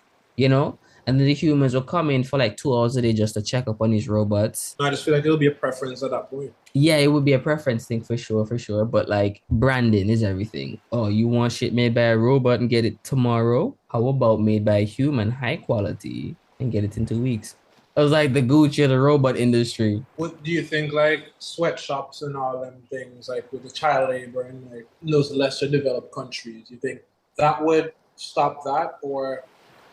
And then the humans will come in for like 2 hours a day just to check up on these robots. I just feel like it'll be a preference at that point. Yeah, it would be a preference thing for sure, for sure. But like branding is everything. Oh, you want shit made by a robot and get it tomorrow? How about made by a human, high quality, and get it in 2 weeks? It was like the Gucci of the robot industry. What do you think, like sweatshops and all them things, like with the child labor in like those lesser developed countries? You think that would stop that, or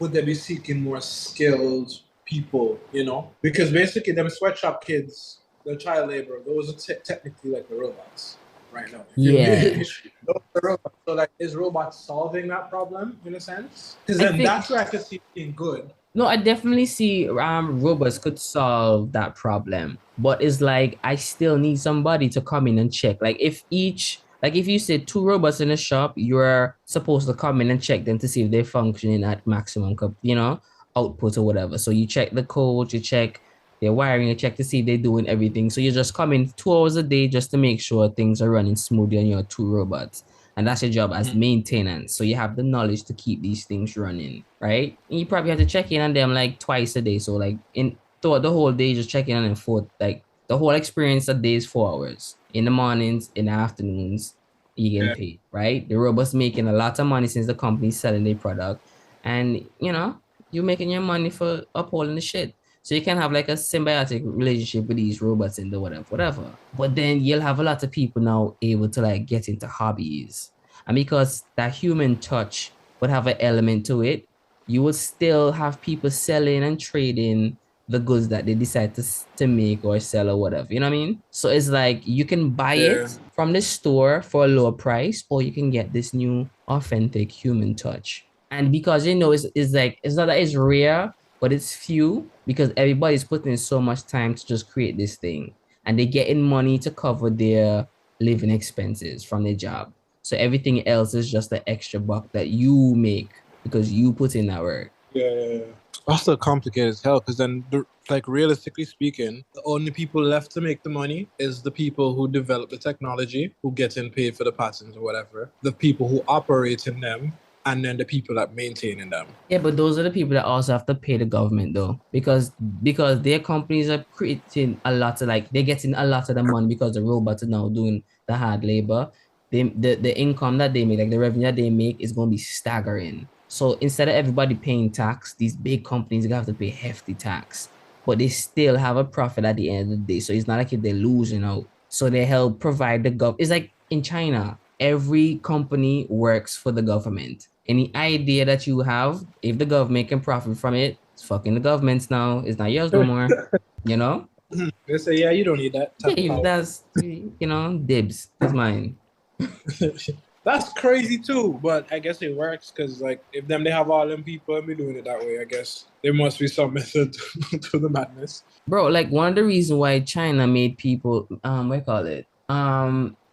would they be seeking more skilled people? You know, because basically them sweatshop kids, the child labor, those are technically like the robots right now. Yeah. Those are the robots. So like, is robots solving that problem in a sense? Because I then think- that's where I could see it being good. No, I definitely see robots could solve that problem, but it's like I still need somebody to come in and check. Like if you say 2 robots in a shop, you're supposed to come in and check them to see if they're functioning at maximum, output or whatever. So you check the code, you check their wiring, you check to see if they're doing everything. So you just come in 2 hours a day just to make sure things are running smoothly on your 2 robots. And that's your job as maintenance. So you have the knowledge to keep these things running, right? And you probably have to check in on them like twice a day. So like throughout the whole day, just checking on them for like the whole experience a day is 4 hours. In the mornings, in the afternoons, you get paid, right? The robots making a lot of money since the company's selling their product. And you're making your money for upholding the shit. So you can have like a symbiotic relationship with these robots and the whatever. But then you'll have a lot of people now able to like get into hobbies. And because that human touch would have an element to it, you will still have people selling and trading the goods that they decide to make or sell or whatever. You know what I mean? So it's like you can buy it from the store for a lower price, or you can get this new authentic human touch. And because it's like it's not that it's rare, but it's few because everybody's putting in so much time to just create this thing, and they're getting money to cover their living expenses from their job. So everything else is just the extra buck that you make because you put in that work. Yeah. That's still complicated as hell, because then, like, realistically speaking, the only people left to make the money is the people who develop the technology, who get in paid for the patents or whatever, the people who operate in them, and then the people that maintain in them. Yeah, but those are the people that also have to pay the government though, because their companies are creating a lot of they're getting a lot of the money because the robots are now doing the hard labor. The income that they make, like the revenue that they make, is going to be staggering. So instead of everybody paying tax, these big companies have to pay hefty tax, but they still have a profit at the end of the day. So it's not like if they're losing out. So they help provide the government. It's like in China, every company works for the government. Any idea that you have, if the government can profit from it, it's fucking the government's now. It's not yours no more. You know? They say, yeah, you don't need that. Yeah, that's, dibs. That's mine. That's crazy too, but I guess it works because, like, if they have all them people and be doing it that way, I guess there must be some method to the madness. Bro, like one of the reasons why China made people,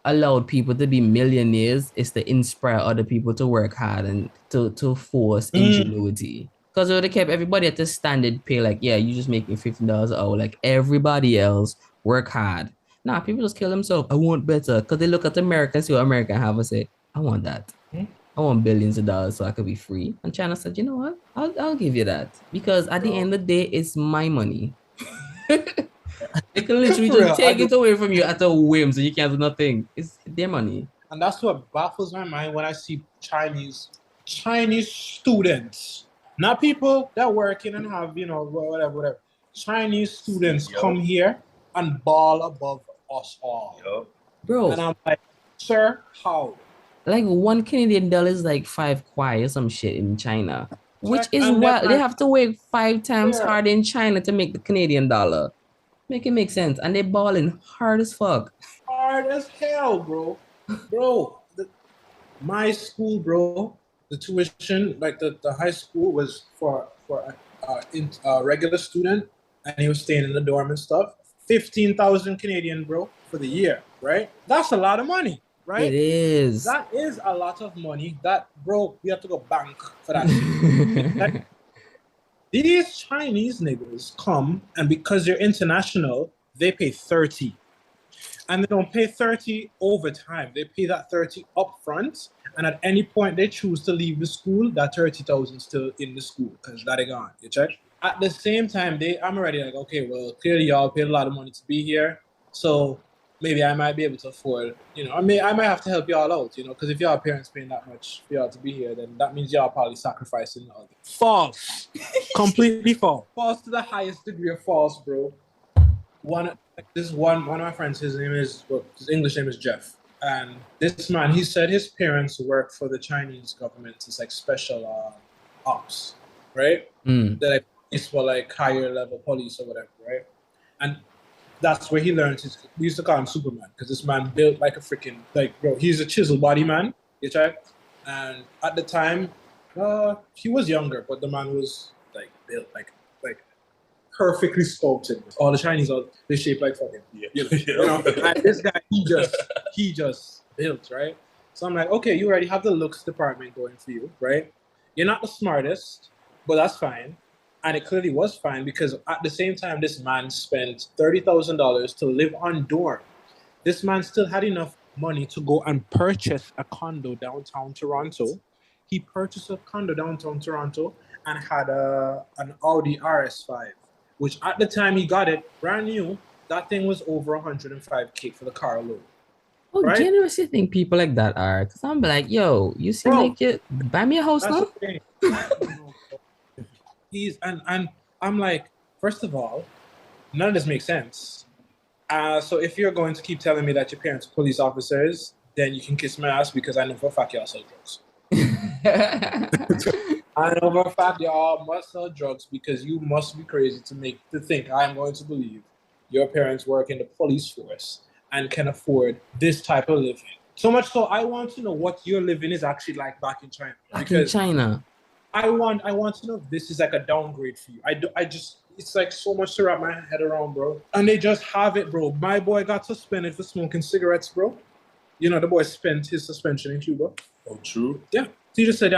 allowed people to be millionaires is to inspire other people to work hard and to force ingenuity. Because they would have kept everybody at the standard pay, like, yeah, you just making $15 an hour, like everybody else, work hard. Nah, people just kill themselves. I want better. Because they look at America and see what America have and say, I want that. I want billions of dollars so I could be free. And China said, you know what? I'll give you that. Because at the end of the day, it's my money. They can literally just take it away from you at a whim, so you can't do nothing. It's their money. And that's what baffles my mind when I see Chinese students, not people that working and have, whatever. Chinese students come here and ball above us all. Bro. And I'm like, sir, how? Like $1 Canadian is like 5 kwai or some shit in China. Which is And what they have to work 5 times harder in China to make the Canadian dollar. Make it make sense. And they balling hard as fuck. Hard as hell, bro. My school, bro, the tuition, like the high school was for a regular student, and he was staying in the dorm and stuff. 15,000 Canadian, bro, for the year, right? That's a lot of money, right? It is. That is a lot of money. That, bro, we have to go bank for that. Like, these Chinese niggas come, and because they're international, they pay 30. and they don't pay 30 over time. They pay that 30 up front, and at any point they choose to leave the school, that 30,000 still in the school because that is gone. You check. At the same time, I'm already like, okay, well, clearly y'all paid a lot of money to be here, so maybe I might be able to afford, I might have to help y'all out, because if y'all parents paying that much for y'all to be here, then that means y'all probably sacrificing the other. False. Completely false. False to the highest degree of false, bro. One of my friends, his English name is Jeff. And this man, he said his parents work for the Chinese government. It's like special ops, right? They're like, it's for like higher level police or whatever, right? And that's where he learned we used to call him Superman, because this man built like a freaking, like, bro, he's a chisel body man, you check? And at the time, he was younger, but the man was like built like perfectly sculpted. All the Chinese they shape like fucking, And this guy, he just built, right? So I'm like, okay, you already have the looks department going for you, right? You're not the smartest, but that's fine. And it clearly was fine, because at the same time, this man spent $30,000 to live on dorm. This man still had enough money to go and purchase a condo downtown Toronto. He purchased a condo downtown Toronto and had an Audi RS5, which at the time he got it, brand new, that thing was over $105K for the car alone. How right? generous you think people like that are? Because I'm like, yo, you seem like you buy me a house now? And I'm like, first of all, none of this makes sense. So if you're going to keep telling me that your parents are police officers, then you can kiss my ass, because I know for a fact y'all sell drugs. I know for a fact y'all must sell drugs, because you must be crazy to think I'm going to believe your parents work in the police force and can afford this type of living. So much so, I want to know what your living is actually like back in China. I want to know if this is like a downgrade for you. It's like so much to wrap my head around, bro. And they just have it, bro. My boy got suspended for smoking cigarettes, bro. The boy spent his suspension in Cuba. Oh, true? Yeah. He just said,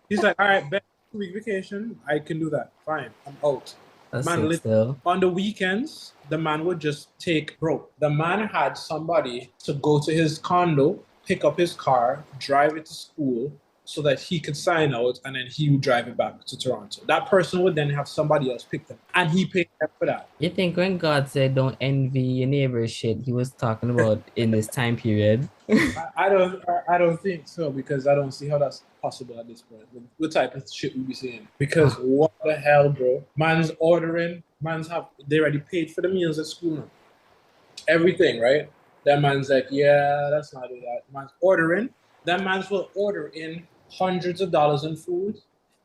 he's like, all right, 2-week vacation. I can do that. Fine. I'm out. On the weekends, the man would just the man had somebody to go to his condo, pick up his car, drive it to school, so that he could sign out, and then he would drive it back to Toronto. That person would then have somebody else pick them, and he paid them for that. You think when God said don't envy your neighbor's shit, he was talking about in this time period? I don't think so, because I don't see how that's possible at this point. What type of shit we be seeing? Because what the hell, bro? Man's ordering, they already paid for the meals at school now. Everything, right? That man's like, yeah, that's not it. Man's ordering. That man's will order in hundreds of dollars in food,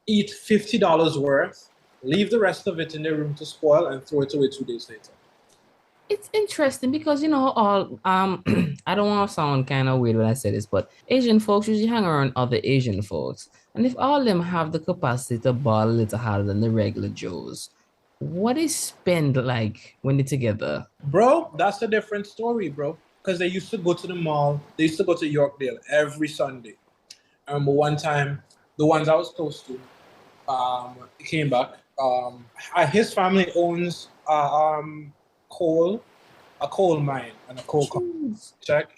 eat $50 worth, leave the rest of it in their room to spoil, and throw it away 2 days later. It's interesting because, all, I don't want to sound kind of weird when I say this, but Asian folks usually hang around other Asian folks. And if all of them have the capacity to ball a little harder than the regular Joes, what is spend like when they're together? Bro, that's a different story, bro. Because they used to go to the mall. They used to go to Yorkdale every Sunday. I remember one time, the ones I was close to came back. His family owns a coal mine and a coal company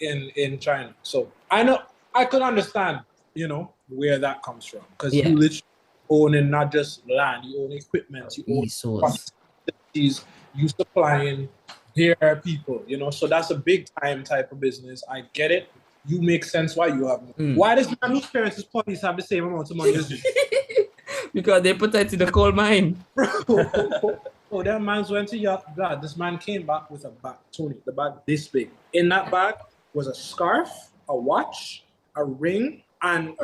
in China. So I could understand, where that comes from. Because you literally owning not just land, you own equipment, you own facilities, you supplying their people, so that's a big time type of business. I get it. You make sense why you have money. Why does man whose parents is police have the same amount of money as you? Because they protected the coal mine. Bro, that man's went to York. God, this man came back with a bag, Tony, the bag this big. In that bag was a scarf, a watch, a ring, and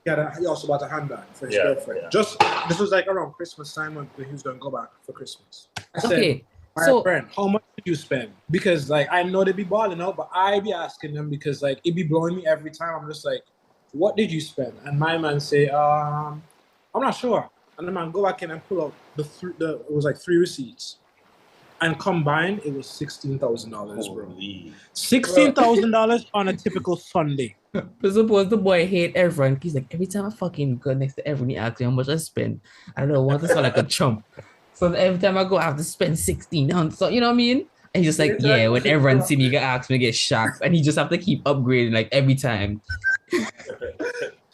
he also bought a handbag for his girlfriend. Yeah. This was like around Christmas time when he was going to go back for Christmas. I said, my friend, how much did you spend? Because I know they be balling out, but I be asking them because it be blowing me every time. I'm just like, what did you spend? And my man say, I'm not sure. And the man go back in and pull out it was like 3 receipts. And combined, it was $16,000, bro. $16,000 on a typical Sunday. But suppose the boy hate everyone. He's like, every time I fucking go next to everyone, he asks me how much I spend. I don't know, I want to sound like a chump. So every time I go, I have to spend 16 on. So, you know what I mean? And he's just like, yeah, when everyone see me, you get asked me, get shocked. And he just have to keep upgrading like every time.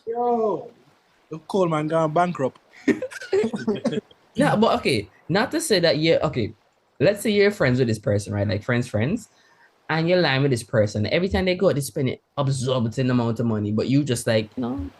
Yo, the Coleman gone bankrupt. Yeah, but okay, not to say that okay. Let's say you're friends with this person, right? Like friends, and you're lying with this person. Every time they go, they spend it absorbent amount of money, but you just like,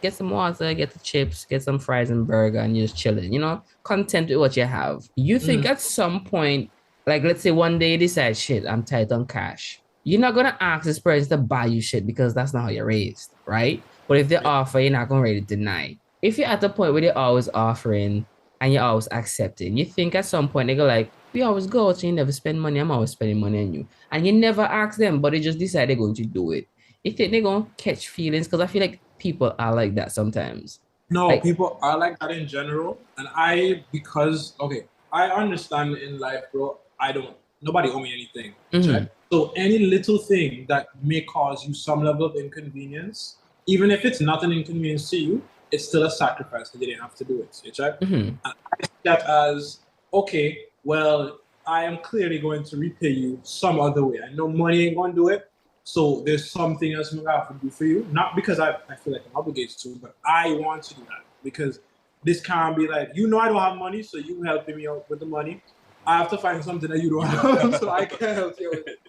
get some water, get the chips, get some fries and burger, and you're just chilling, content with what you have. You think at some point, like let's say one day you decide, shit, I'm tight on cash. You're not gonna ask this person to buy you shit because that's not how you're raised, right? But if they offer, you're not gonna really deny. If you're at the point where they're always offering and you're always accepting, you think at some point they go like, we always go out, so you never spend money, I'm always spending money on you. And you never ask them, but they just decide they're going to do it. You think they're going to catch feelings? Because I feel like people are like that sometimes. No, like, people are like that in general. And I understand in life, bro, nobody owe me anything. Right? So any little thing that may cause you some level of inconvenience, even if it's not an inconvenience to you, it's still a sacrifice because you didn't have to do it. Right? And I see that as, okay, well, I am clearly going to repay you some other way. I know money ain't going to do it. So there's something else I'm going to have to do for you. Not because I feel like I'm obligated to, but I want to do that. Because this can't be like, I don't have money, so you helping me out with the money. I have to find something that you don't have, so I can't help you with it,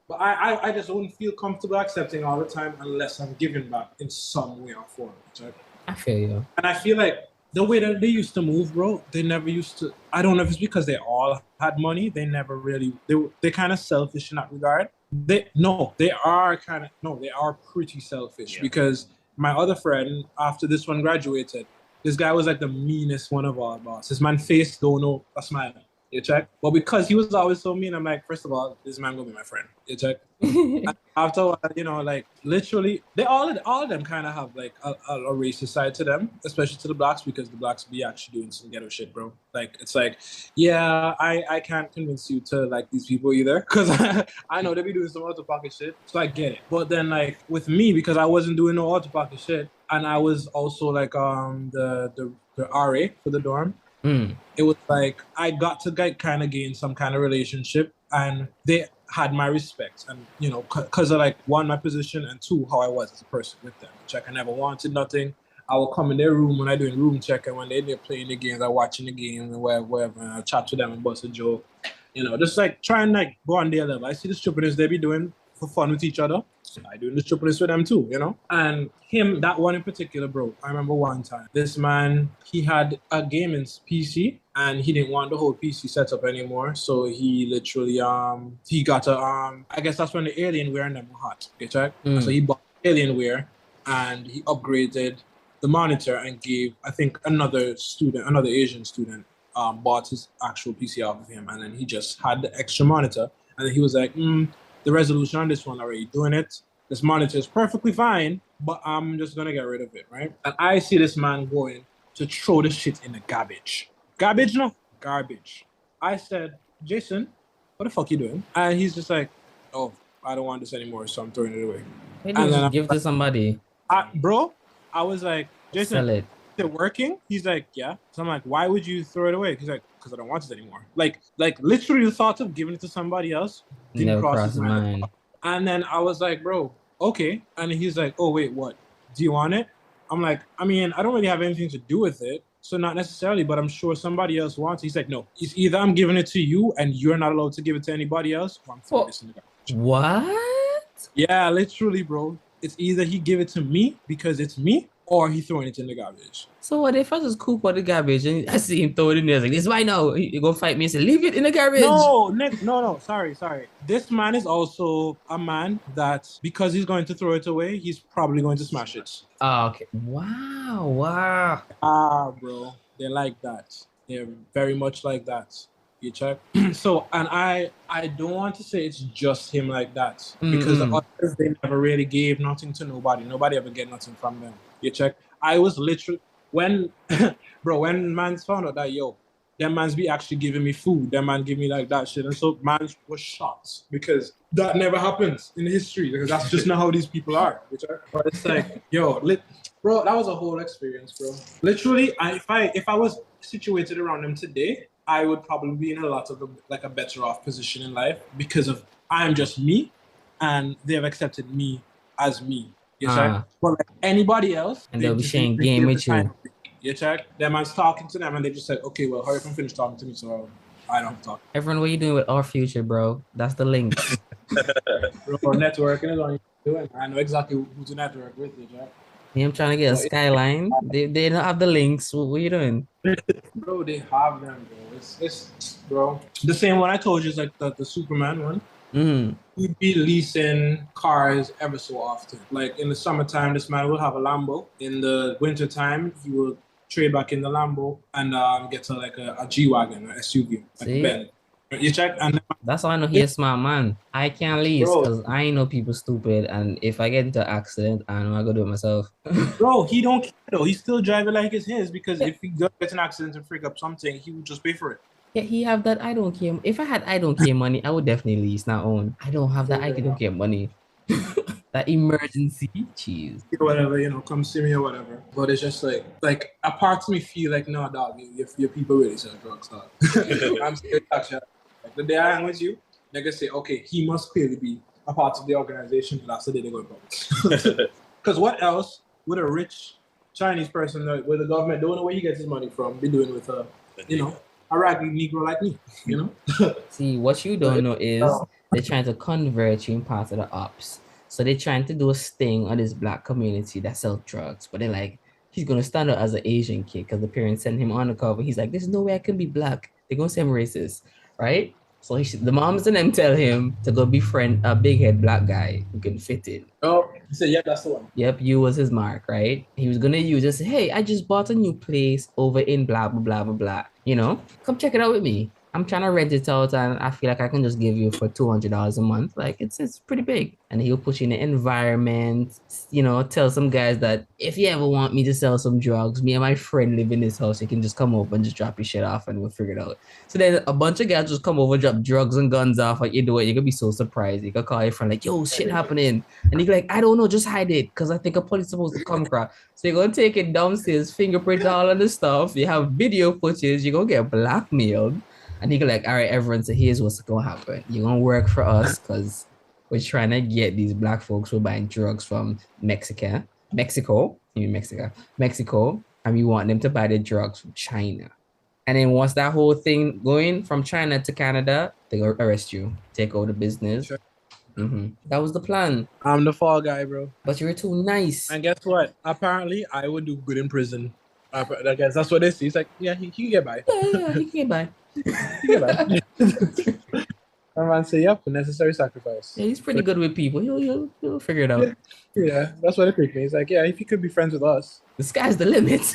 But I just wouldn't feel comfortable accepting all the time unless I'm giving back in some way or form. Right? I feel you. And I feel like the way that they used to move, bro, they never used to. I don't know if it's because they all had money. They never really. They're kind of selfish in that regard. They are pretty selfish because my other friend, after this one graduated, this guy was like the meanest one of all, boss. His man face don't know a smile. You check? But because he was always so mean, I'm like, first of all, this man gonna be my friend. You check? After a while, like literally, they all of them kind of have like a racist side to them, especially to the blacks, because the blacks be actually doing some ghetto shit, bro. Like it's like, yeah, I can't convince you to like these people either, because I know they be doing some out of pocket shit, so I get it. But then like with me, because I wasn't doing no out of pocket shit, and I was also like the RA for the dorm. It was like I got to kind of gain some kind of relationship, and they had my respect, and because of like one, my position, and two, how I was as a person with them. Check, I never wanted nothing. I would come in their room when I doing room check, and when they're playing the games, I watching the games and whatever, and I chat to them and bust a joke, just like try and like go on their level. I see the stupidness they be doing for fun with each other. I doing the stupidness with them too, And him, that one in particular, bro, I remember one time, this man, he had a gaming PC and he didn't want the whole PC setup anymore. So he literally, he got I guess that's when the Alienware and them were hot, okay? So he bought Alienware and he upgraded the monitor and gave, I think, another Asian student, bought his actual PC off of him. And then he just had the extra monitor. And then he was like, the resolution on this one already doing it. This monitor is perfectly fine, but I'm just gonna get rid of it, right? And I see this man going to throw the shit in the garbage. Garbage, no? Garbage. I said, Jason, what the fuck you doing? And he's just like, oh, I don't want this anymore, so I'm throwing it away. Maybe and then give it to somebody. Bro, I was like, Jason, sell it. Is it working? He's like, yeah. So I'm like, why would you throw it away? He's like, because I don't want it anymore. Like literally the thought of giving it to somebody else didn't cross his mind. And then I was like, bro, okay. And he's like, oh, wait, what? Do you want it? I'm like, I mean, I don't really have anything to do with it. So not necessarily, but I'm sure somebody else wants it. He's like, no, it's either I'm giving it to you and you're not allowed to give it to anybody else, or I'm throwing this in the garbage. What? Yeah, literally, bro. It's either he give it to me because it's me, or he throwing it in the garbage. So what if I just cook out the garbage and I see him throw it in there? Like, this is mine now. He gonna fight me and say, leave it in the garbage. No, Nick, no. Sorry. This man is also a man that, because he's going to throw it away, he's probably going to smash it. Oh, okay. Wow. Bro. They're like that. They're very much like that. You check? So, and I don't want to say it's just him like that. Because the others, they never really gave nothing to nobody. Nobody ever get nothing from them. You check? I was literally, when mans found out that, yo, them mans be actually giving me food, them man give me like that shit. And so mans was shocked because that never happens in history, because that's just not how these people are. But it's like, yo, bro, that was a whole experience, bro. Literally, if I was situated around them today, I would probably be in a lot of like a better off position in life because of I'm just me, and they have accepted me as me. You check? Ah, But like anybody else, and they they'll be just sharing they game give the with you. time. You check? Them man's talking to them, and they just said, "Okay, well, hurry up and finish talking to me, so I don't have to talk." Everyone, what you doing with our future, bro? That's the links. Bro, networking is on you doing. I know exactly who to network with. You check? Me, I'm trying to get a But skyline. They don't have the links. What you doing? bro, they have them, bro. It's bro. The same one I told you is like the Superman one. Mm. He'd be leasing cars ever so often. Like in the summertime, this man will have a Lambo. In the wintertime, he will trade back in the Lambo and get a G-Wagon, an SUV, like See? a Bentley. You check? And That's how I know he's a smart man. I can't lease Bro. because I know people stupid, and if I get into an accident, I know I go do it myself. bro, he don't care though. He's still driving like it's his because if he gets an accident and freak up something, he would just pay for it. Yeah, he have that I don't care. If I had I don't care money, I would definitely lease, not own. I don't have that I don't care money. That emergency, jeez. Whatever, come see me or whatever. But it's just like a part of me feel like, no, dog, your people really sell drugs, dog. I'm scared, actually. Like the day I hang with you, niggas say, okay, he must clearly be a part of the organization, but that's the day they're going to Because what else would a rich Chinese person where the government don't know where he gets his money from be doing with a raggedy Negro like me, See, what you don't know is they're trying to convert you in part of the ops. So they're trying to do a sting on this black community that sells drugs. But they're like, he's going to stand out as an Asian kid because the parents send him on the cover. He's like, there's no way I can be black. They're going to say I'm racist, right? So the moms and them tell him to go befriend a big head black guy who can fit in. Oh, he said, yeah, that's the one. Yep, you was his mark, right? He was going to use this, hey, I just bought a new place over in blah, blah, blah, blah, blah. Come check it out with me. I'm trying to rent it out and I feel like I can just give you for $200 a month. Like it's pretty big. And he'll put you in the environment, tell some guys that if you ever want me to sell some drugs, me and my friend live in this house, you can just come over and just drop your shit off and we'll figure it out. So then a bunch of guys just come over, drop drugs and guns off like you do it. You're gonna be so surprised. You can call your friend like, yo, shit happening. And you're like, I don't know, just hide it. Cause I think a police is supposed to come across. So you're gonna take it downstairs, fingerprint all of the stuff. You have video footage, you're gonna get blackmailed. And he go like, all right, everyone, so here's what's gonna happen. You're gonna work for us because we're trying to get these black folks who are buying drugs from Mexico, and we want them to buy the drugs from China. And then once that whole thing going from China to Canada, they go arrest you, take over the business. Sure. That was the plan. I'm the fall guy, bro. But you were too nice. And guess what? Apparently, I would do good in prison. I guess that's what they see. It's like, yeah, he can get by. Yeah, he can get by. My man say, yep, a necessary sacrifice. Yeah, he's pretty good with people. He'll figure it out. Yeah, that's what it picked me. He's like, yeah, if he could be friends with us. The sky's the limit.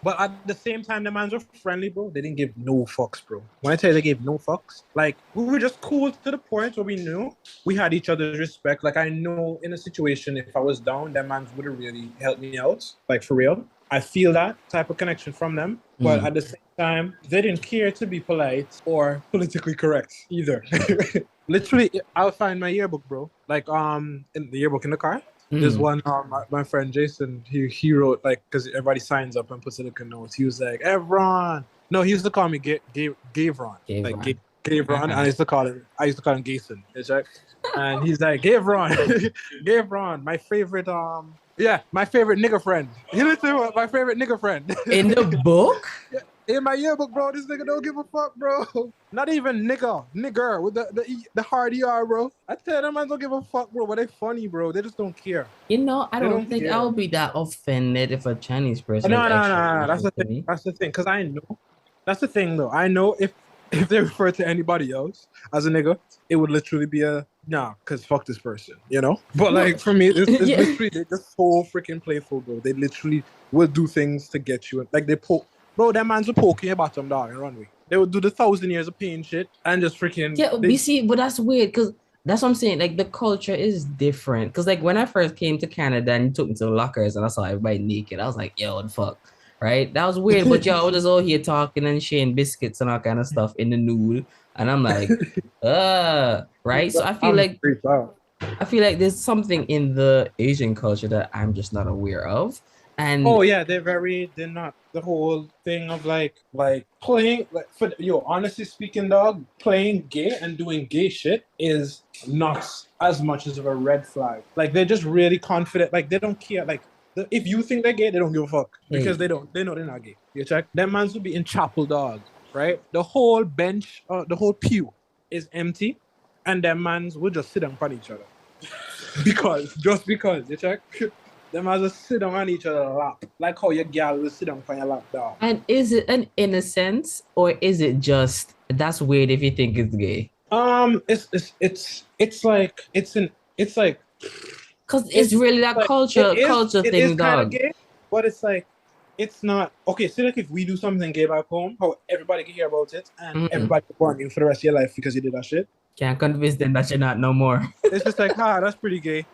But at the same time, the mans were friendly, bro. They didn't give no fucks, bro. When I tell you they gave no fucks, like, we were just cool to the point where we knew we had each other's respect. Like, I know in a situation, if I was down, that mans would have really helped me out, like, for real. I feel that type of connection from them. But at the same time, they didn't care to be polite or politically correct either. Literally, I'll find my yearbook, bro. Like, in the yearbook in the car. There's one, my friend Jason, he wrote, like, because everybody signs up and puts in a note. He was like, Evron. No, he used to call me Gavron. Like, Gavron. And I used to call him Gason. Right? And he's like, Gavron. Gavron, my favorite, my favorite nigga friend. He literally my favorite nigga friend. In the book? In my yearbook, bro, this nigga don't give a fuck, bro. Not even nigger with the hard ER, bro. I tell them I don't give a fuck, bro, but they funny, bro. They just don't care. I don't think I'll be that offended if a Chinese person. No. That's the thing. That's the thing. Cause I know. That's the thing, though. I know if they refer to anybody else as a nigga, it would literally be cause fuck this person, But like for me, it's literally they're just so freaking playful, bro. They literally will do things to get you. Like they poke. Bro, that man's will poke your bottom, dog, and runway. They would do the 1,000 years of pain shit and just freaking. Yeah, you see, but that's weird because that's what I'm saying. Like the culture is different. Because like when I first came to Canada and you took me to the lockers and I saw everybody naked, I was like, yo, what the fuck? Right? That was weird. But y'all was just all here talking and sharing biscuits and all kind of stuff in the nude. And I'm like, right? So I feel like there's something in the Asian culture that I'm just not aware of. And Oh yeah, they're not the whole thing of like playing like for honestly speaking, dog, playing gay and doing gay shit is not as much as of a red flag. Like they're just really confident, like they don't care. Like if you think they're gay, they don't give a fuck because hey, they know they're not gay. You check? Them mans will be in chapel, dog, right? The whole bench, the whole pew is empty, and them mans will just sit down on each other. Just because, you check? Them as just sit down on each other's lap. Like how your girl will sit down on your lap, dog. and is it an innocence or is it just that's weird if you think it's gay? It's like it's like Because it's really that like culture it is thing, kind of dog. gay, but it's like it's not okay. So like if we do something gay back home, how everybody can hear about it and Mm. everybody will burn you for the rest of your life because you did that shit. Can't convince them that you're not no more. It's just like, that's pretty gay.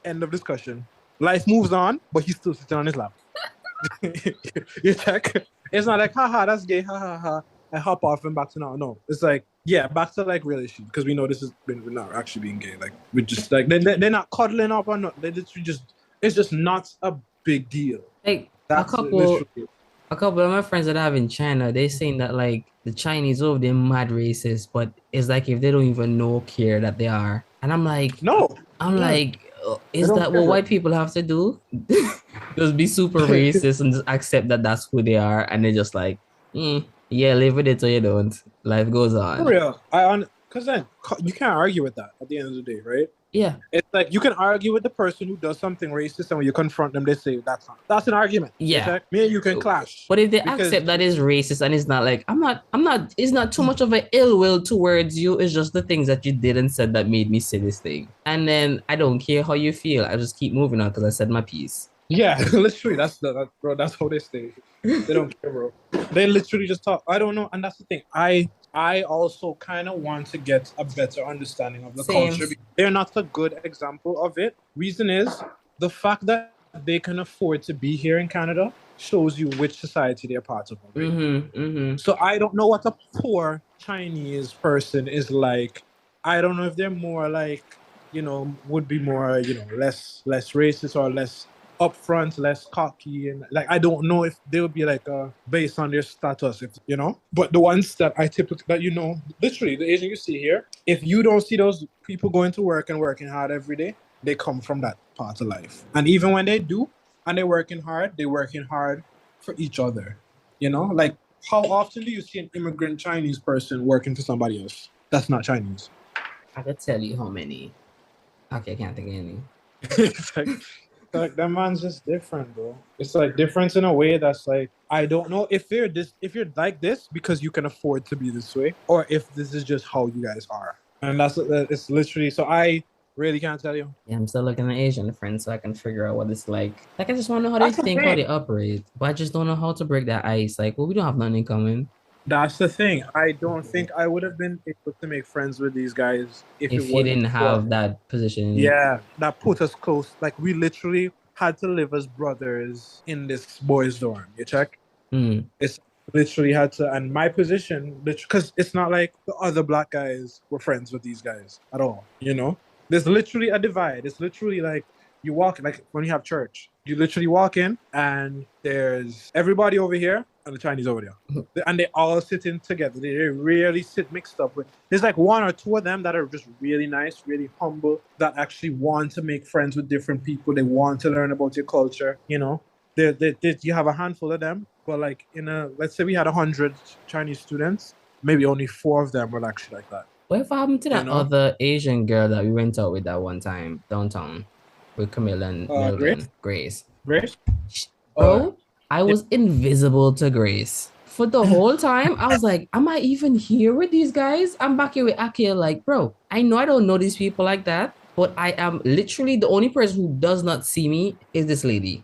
End of discussion. Life moves on, but he's still sitting on his lap. You check? It's not like, that's gay, I hop off and back to now. No, it's like, yeah, back to like real issue because we know we're not actually being gay. Like we're just like they're not cuddling up or not. They literally it's just not a big deal. Like That's a couple of my friends that I have in China, they saying that like the Chinese over they're mad racist, but it's like if they don't even know care that they are. And I'm like, No. is don't that what care. white people have to do? Just be super racist and just accept that that's who they are, and they're just like, yeah, live with it or you don't. Life goes For on. real. Because then you can't argue with that at the end of the day, right? Yeah, It's like you can argue with the person who does something racist, and when you confront them, they say that's an argument. Yeah. Okay? Me and you can clash. but if they Because- accept that is racist and it's not like it's not too much of an ill will towards you. It's just the things that you did and said that made me say this thing, and then I don't care how you feel. I just keep moving on because I said my piece. Yeah, literally, bro. That's how they stay. They don't care, bro. They literally just talk. I don't know, and that's the thing. I also kind of want to get a better understanding of the Same. culture. They're not a good example of it. Reason is the fact that they can afford to be here in Canada shows you which society they're part of. Right? So I don't know what a poor Chinese person is like. I don't know if they're more like, would be more, less racist or less upfront, less cocky, and like I don't know if they would be like based on their status, if But the ones that I typically literally the Asian you see here, if you don't see those people going to work and working hard every day, they come from that part of life. And even when they do and they're working hard for each other. Like how often do you see an immigrant Chinese person working for somebody else that's not Chinese? I could tell you how many. Okay, I can't think of any. It's like that man's just different, bro. It's like different in a way that's like I don't know if you're like this because you can afford to be this way, or if this is just how you guys are. And it's literally so I really can't tell you. Yeah, I'm still looking at Asian friends so I can figure out what it's like. Like I just want to know how they That's the think, how thing. they operate, but I just don't know how to break that ice. Like, well, we don't have nothing in common. That's the thing. I don't think I would have been able to make friends with these guys if it If you wasn't didn't for- have that position. Yeah, that put us close. Like we literally had to live as brothers in this boys' dorm. You check? Mm. It's literally had to, and my position, because it's not like the other black guys were friends with these guys at all. There's literally a divide. It's literally like you walk, like when you have church, you literally walk in and there's everybody over here and the Chinese over there, and they all sitting together. They rarely sit mixed up with. There's like one or two of them that are just really nice, really humble, that actually want to make friends with different people. They want to learn about your culture. You have a handful of them, but like let's say we had 100 Chinese students, maybe only 4 of them were actually like that. What happened to that You know? other Asian girl that we went out with that one time downtown with Camille and Melvin? Grace. Grace? Bro, I was invisible to Grace. For the whole time, I was like, am I even here with these guys? I'm back here with Akil, like, bro, I know I don't know these people like that, but I am literally the only person who does not see me is this lady.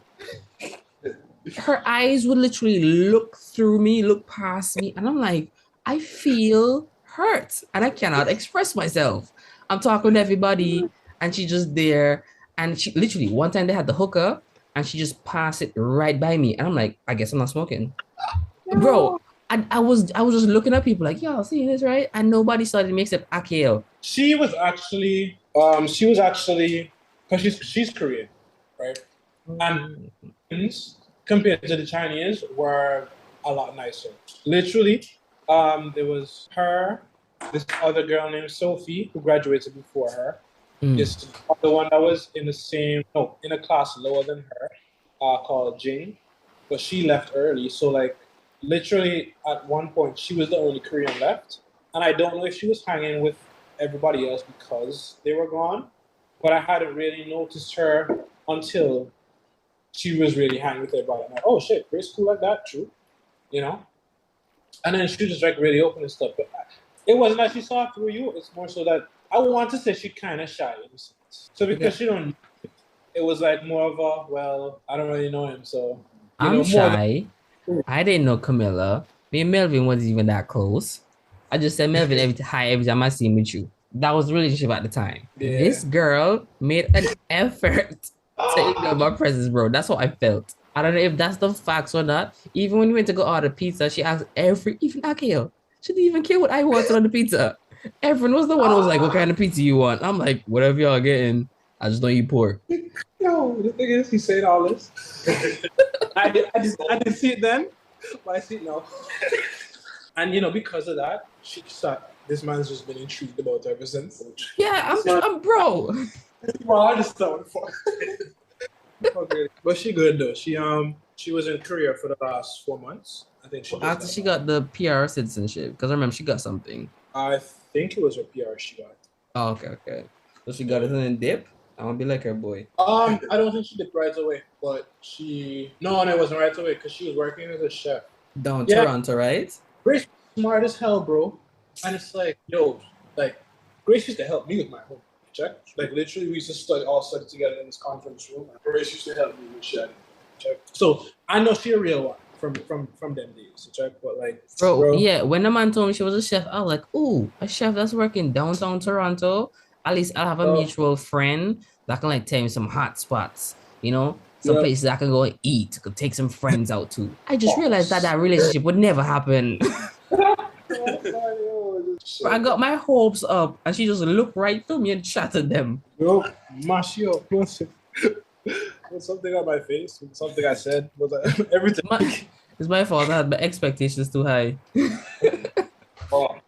Her eyes would literally look through me, look past me, and I'm like, I feel hurt and I cannot express myself. I'm talking to everybody and she's just there, and she literally one time they had the hooker and she just passed it right by me, and I'm like, I guess I'm not smoking. Bro, I was just looking at people like, y'all seeing this, right? And nobody started to except Akil. She was actually because she's Korean, right? And compared to the Chinese, were a lot nicer. Literally, there was her, this other girl named Sophie who graduated before her. This other one that was in a class lower than her, called Jing, but she left early. So like, literally at one point, she was the only Korean left, and I don't know if she was hanging with everybody else because they were gone, but I hadn't really noticed her until she was really hanging with everybody. I'm like, oh shit, Grace cool like that, true, you know. And then she was just like really open and stuff. But it wasn't that she saw through you. It's more so that I want to say she kind of shy in a sense. So because she don't, it was like more of a, well, I don't really know him, so. I'm shy. I didn't know Camilla. Me and Melvin wasn't even that close. I just said Melvin every time I see him with you. That was the relationship at the time. Yeah. This girl made an effort to ignore my presence, bro. That's what I felt. I don't know if that's the facts or not. Even when we went to go order pizza, she asked even Akio. She didn't even care what I wanted on the pizza. Everyone was the one who was like, what kind of pizza you want? I'm like, whatever y'all getting. I just don't eat pork. No, the thing is, he said all this. I didn't see it then, but I see it now. And you know, because of that, she started. This man's just been intrigued about her ever since. Yeah, I'm bro. Well, I just thought but she good though. She was in Korea for the last 4 months. I think After she got the PR citizenship, because I remember she got something. I think it was her PR she got. Oh, okay. So she got it in a dip. I want to be like her boy. I don't think she did right away, but no, it wasn't right away because she was working as a chef. Down Toronto, right? Grace was smart as hell, bro. And it's like, yo, like Grace used to help me with my homework. Check. Like literally, we used to all study together in this conference room. And Grace used to help me with shit. Check. So I know she a real one from them days. Check. But like, bro, yeah. When the man told me she was a chef, I was like, ooh, a chef that's working downtown Toronto. At least I'll have a mutual friend that can like tell me some hot spots, you know, some places I can go and eat, could take some friends out to. I just realized that relationship would never happen. I got my hopes up, and she just looked right through me and shattered them. Yo, mash you up. What's something on my face? Something I said was everything. It's my fault. I had my expectations too high.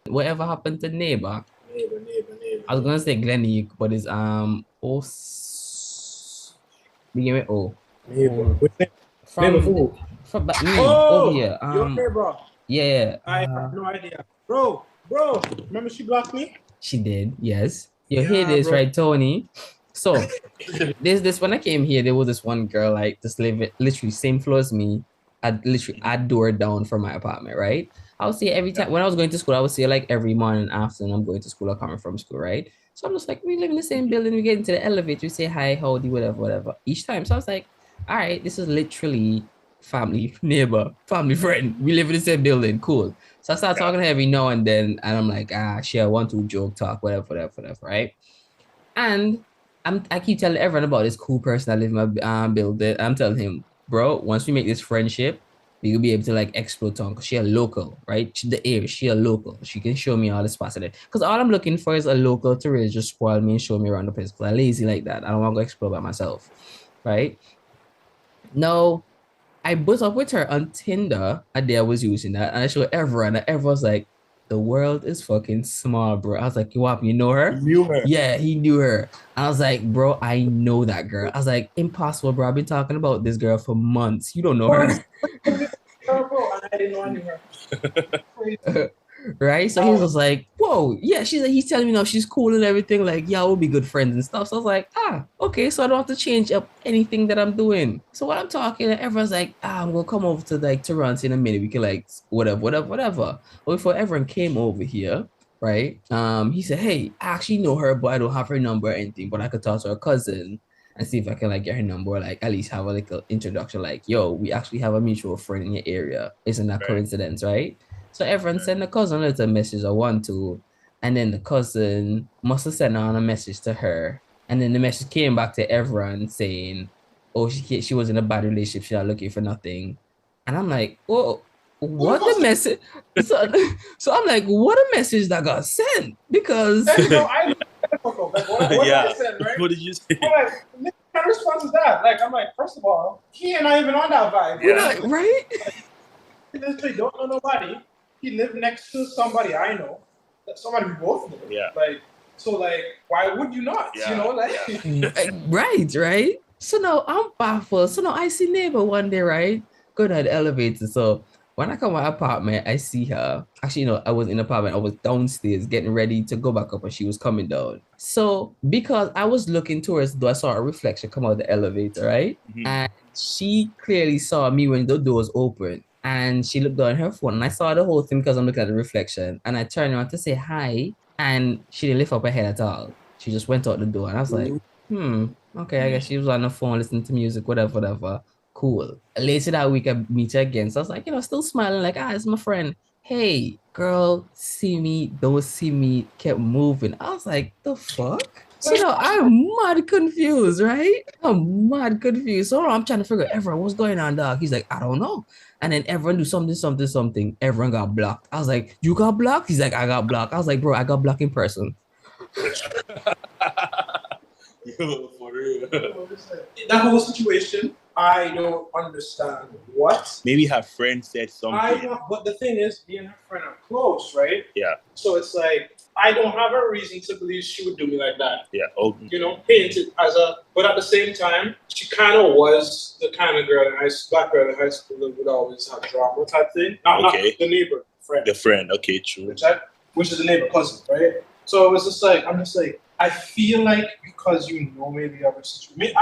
Whatever happened to neighbor? Neighbor. I was gonna say Glenny, but it's begin with O. Neighbor. From over here. Your neighbor. Yeah. I have no idea, bro. Remember she blocked me? She did. Yes. You hear this, bro. Right, Tony? So this when I came here, there was this one girl like just literally same floor as me. I'd door down from my apartment, right? I would see her every time when I was going to school. I would see her like every morning and afternoon. I'm going to school or coming from school, right? So I'm just like, we live in the same building. We get into the elevator. We say hi, howdy, whatever. Each time, so I was like, all right, this is literally family, neighbor, family friend. We live in the same building. Cool. So I start talking to her every now and then, and I'm like, share 1-2 joke talk, whatever, right? And I keep telling everyone about this cool person that live in my building. I'm telling him, bro, once we make this friendship, we will be able to like explore town because she a local, right? She a local. She can show me all the spots in it. Because all I'm looking for is a local to really just spoil me and show me around the place. Because I'm lazy like that. I don't want to go explore by myself, right? No, I buzzed up with her on Tinder a day I was using that, and I showed everyone, and everyone was like, the world is fucking small, bro. I was like, you know her? Knew her. Yeah, he knew her. I was like, bro, I know that girl. I was like, impossible, bro. I've been talking about this girl for months. You don't know her. I didn't know I knew her. Right? So he was like, whoa, yeah, he's telling me now she's cool and everything. Like, yeah, we'll be good friends and stuff. So I was like, okay, so I don't have to change up anything that I'm doing. So while I'm talking, everyone's like, I'm gonna come over to like Toronto in a minute. We can like whatever. But before everyone came over here, right? He said, hey, I actually know her, but I don't have her number or anything, but I could talk to her cousin and see if I can like get her number, or like at least have a little introduction, like, yo, we actually have a mutual friend in your area. Isn't that coincidence, right? So everyone sent the cousin a little message or 1-2, and then the cousin must have sent on a message to her, and then the message came back to everyone saying, oh, she was in a bad relationship, she's not looking for nothing. And I'm like, oh, what the message? So I'm like, what a message that got sent? Because What did you say? kind of response is that? Like, I'm like, first of all, he ain't not even on that vibe. We're not- right? He literally don't know nobody. He lived next to somebody I know. Somebody we both know. Yeah. Like, so like, why would you not? Yeah, You know, like. Right. So now I'm baffled. So now I see neighbor one day, right? Going down the elevator. So when I come to my apartment, I see her. Actually, I was in the apartment. I was downstairs getting ready to go back up and she was coming down. So because I was looking towards the door, I saw a reflection come out of the elevator, right? Mhm. And she clearly saw me when the door was open. And she looked down her phone and I saw the whole thing because I'm looking at the reflection. And I turned around to say hi. And she didn't lift up her head at all. She just went out the door. And I was like, okay, I guess she was on the phone listening to music, whatever. Cool. Later that week, I meet her again. So I was like, still smiling, like, it's my friend. Hey, girl, see me, don't see me, kept moving. I was like, the fuck? So now I'm mad confused, right? I'm mad confused. So I'm trying to figure out, everyone, what's going on, dog? He's like, I don't know. And then everyone do something. Everyone got blocked. I was like, you got blocked? He's like, I got blocked. I was like, bro, I got blocked in person. Yo, for real. That whole situation, I don't understand what. Maybe her friend said something. But the thing is, me and her friend are close, right? Yeah. So it's like, I don't have a reason to believe she would do me like that. Yeah. Okay. Painted as but at the same time, she kind of was the kind of girl black girl in high school that would always have drama type thing. Not the neighbor, friend. The friend, okay, true. Which is the neighbor cousin, right? So it was just like, I feel like because maybe of a situation.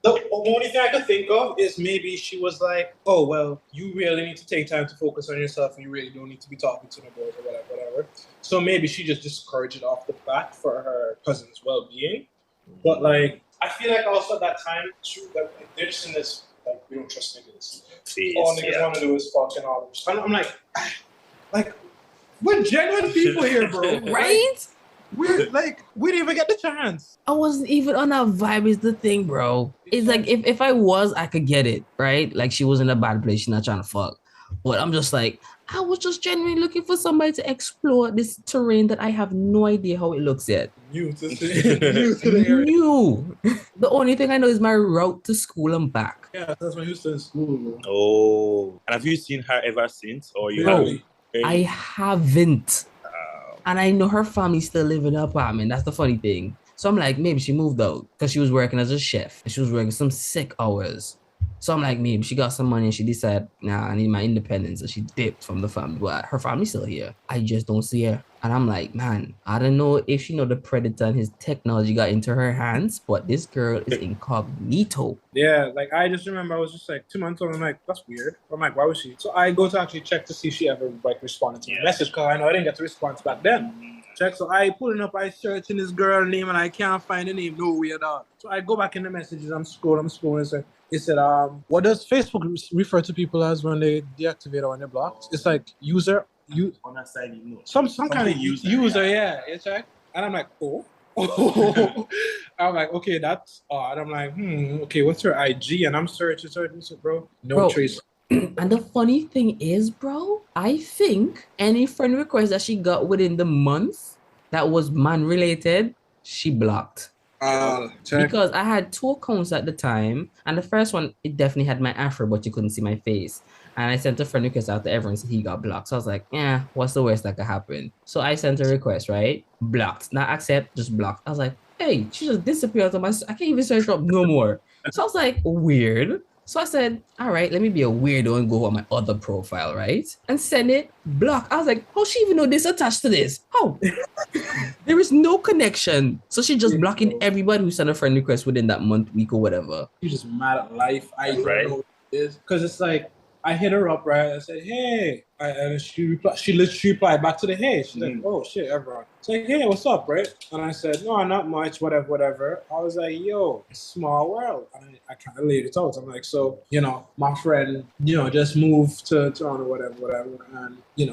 The only thing I could think of is maybe she was like, oh, well, you really need to take time to focus on yourself and you really don't need to be talking to the boys or whatever. So maybe she just discouraged it off the bat for her cousin's well-being. But, like, I feel like also at that time, they're just in this, like, we don't trust niggas. All niggas want to do is fuck and all this. I'm like, we're genuine people here, bro. Right? We didn't even get the chance. I wasn't even on that vibe is the thing, bro. It's like, if I was, I could get it, right? Like, she was in a bad place. She's not trying to fuck. But I'm just like, I was just genuinely looking for somebody to explore this terrain that I have no idea how it looks yet. New to the area. New. The only thing I know is my route to school and back. Yeah, that's when you was in school. Oh. And have you seen her ever since? Or you No, haven't? I haven't. And I know her family still live in the apartment. That's the funny thing. So I'm like, maybe she moved out because she was working as a chef. And she was working some sick hours. So I'm like, maybe she got some money and she decided, nah, I need my independence. And she dipped from the family. But her family's still here. I just don't see her. And I'm like, man, I don't know if she know the predator and his technology got into her hands, but this girl is incognito. Yeah, like I just remember I was just like 2 months old. I'm like, that's weird. I'm like, why was she? So I go to actually check to see if she ever like responded to my message because I know I didn't get the response back then. Check. So I pulling up, I searching this girl name and I can't find the name nowhere at all. So I go back in the messages. I'm scrolling. It said, what does Facebook refer to people as when they deactivate or when they're blocked? It's like user. On that side, you know. Some kind of user, yeah. It's right. And I'm like, oh. I'm like, okay, that's odd. I'm like, okay, what's her IG? And I'm searching, bro. No trace. And the funny thing is, bro, I think any friend request that she got within the month that was man related, she blocked. Because I had 2 accounts at the time, and the first one, it definitely had my afro, but you couldn't see my face. And I sent a friend request out to everyone, so he got blocked. So I was like, what's the worst that could happen? So I sent a request, right? Blocked. Not accept, just blocked. I was like, hey, she just disappeared on my... I can't even search her up no more. So I was like, weird. So I said, all right, let me be a weirdo and go on my other profile, right? And send it, block. I was like, how she even know this attached to this? How? There is no connection. So she just blocking everybody who sent a friend request within that month, week, or whatever. She's just mad at life. I don't know what it is. Because it's like, I hit her up, right? I said, hey. And she literally replied back to the hey. She's like, oh, shit, everyone. It's like, hey, what's up, right? And I said, no, not much, whatever. I was like, yo, small world. And I kind of laid it out. I'm like, so, my friend, just moved to Toronto, whatever. And, he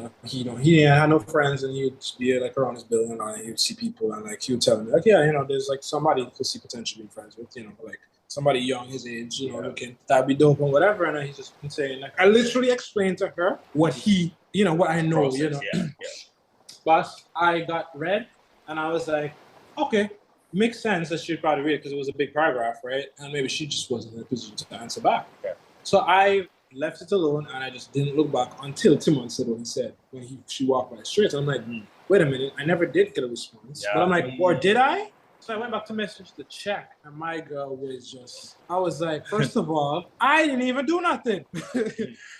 didn't have no friends and he'd just be like around his building and he'd see people and like, he would tell me, like, yeah, there's like somebody to see potentially friends with, like, somebody young his age, looking that'd be dope and whatever. And he's just been saying, like, I literally explained to her what what I know, Process, But I got read and I was like, okay, makes sense that she'd probably read it because it was a big paragraph, right? And maybe she just wasn't in a position to answer back. Okay. So I left it alone and I just didn't look back until Timon said what he said when she walked by straight. And I'm like, wait a minute, I never did get a response. Yeah. But I'm like, or did I? So I went back to message to check, and my girl was just, I was like, first of all, I didn't even do nothing.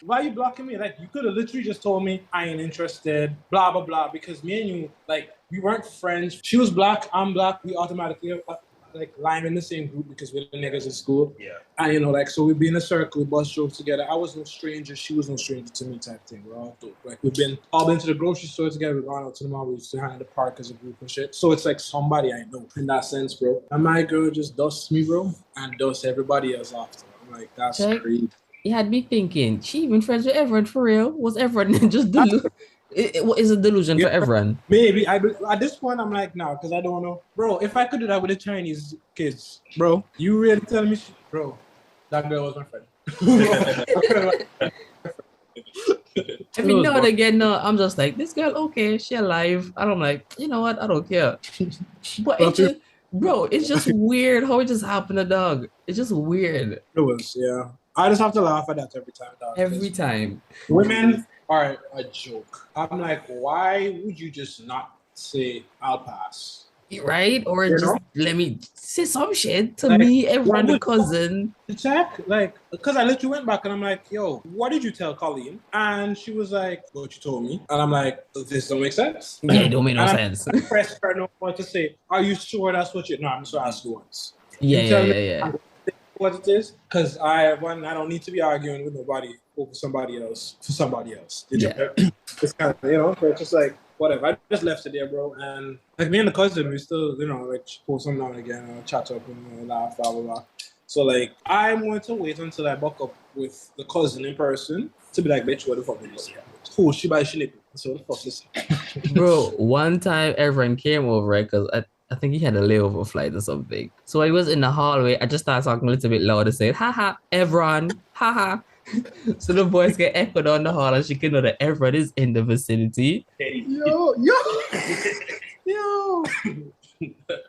Why are you blocking me? Like, you could have literally just told me, I ain't interested, blah, blah, blah, because me and you, like, we weren't friends. She was black, I'm black, we automatically, like, lying in the same group because we're the niggas in school. Yeah. And, you know, like, so we'd be in a circle, we bust jokes together. I was no stranger, she was no stranger to me type thing. We're all dope. Like, we've all been to the grocery store together, we've gone out to the mall, we used to hang in the park as a group and shit. So it's like somebody I know in that sense, bro. And my girl just dusts me, bro, and dusts everybody else after. I'm like, that's crazy. It had me thinking, she even friends with everyone for real? Was everyone just delusion? Is a delusion for everyone? Maybe. At this point, I'm like, nah, because I don't know. Bro, if I could do that with the Chinese kids, bro, you really telling me, bro, that girl was my friend. Every now and again, no, I'm just like, this girl, okay, she alive. And I'm like, you know what? I don't care. But it's just, bro, it's just weird how it just happened, dog. It's just weird. It was, yeah. I just have to laugh at that every time, dog. Every time. Women are a joke. I'm like, why would you just not say, I'll pass? Right? Or You just know? let me say some shit to Like, me, everyone, the what- cousin. To check, like, because I literally went back and I'm like, yo, what did you tell Colleen? And she was like, what you told me. And I'm like, this don't make sense. Yeah, it don't make no And sense. I pressed her no more to say, are you sure that's what you... No, I'm just going to ask you once. Yeah, You tell yeah, me yeah. what it is, because I don't need to be arguing with nobody over somebody else for somebody else. Yeah. It's kind of, you know, so it's just like, whatever. I just left it there, bro. And like me and the cousin, we still, you know, like post some now and again, chat up and laugh, blah, blah, blah. So like, I'm going to wait until I buck up with the cousin in person to be like, bitch, what the fuck did you say? Cool, she buy she nipple. So what the fuck is this? Bro, one time everyone came over, right? Because I think he had a layover flight or something. So I was in the hallway. I just started talking a little bit louder, saying, haha, everyone, haha. So the voice get echoed on the hall and she can know that everyone is in the vicinity. Yo.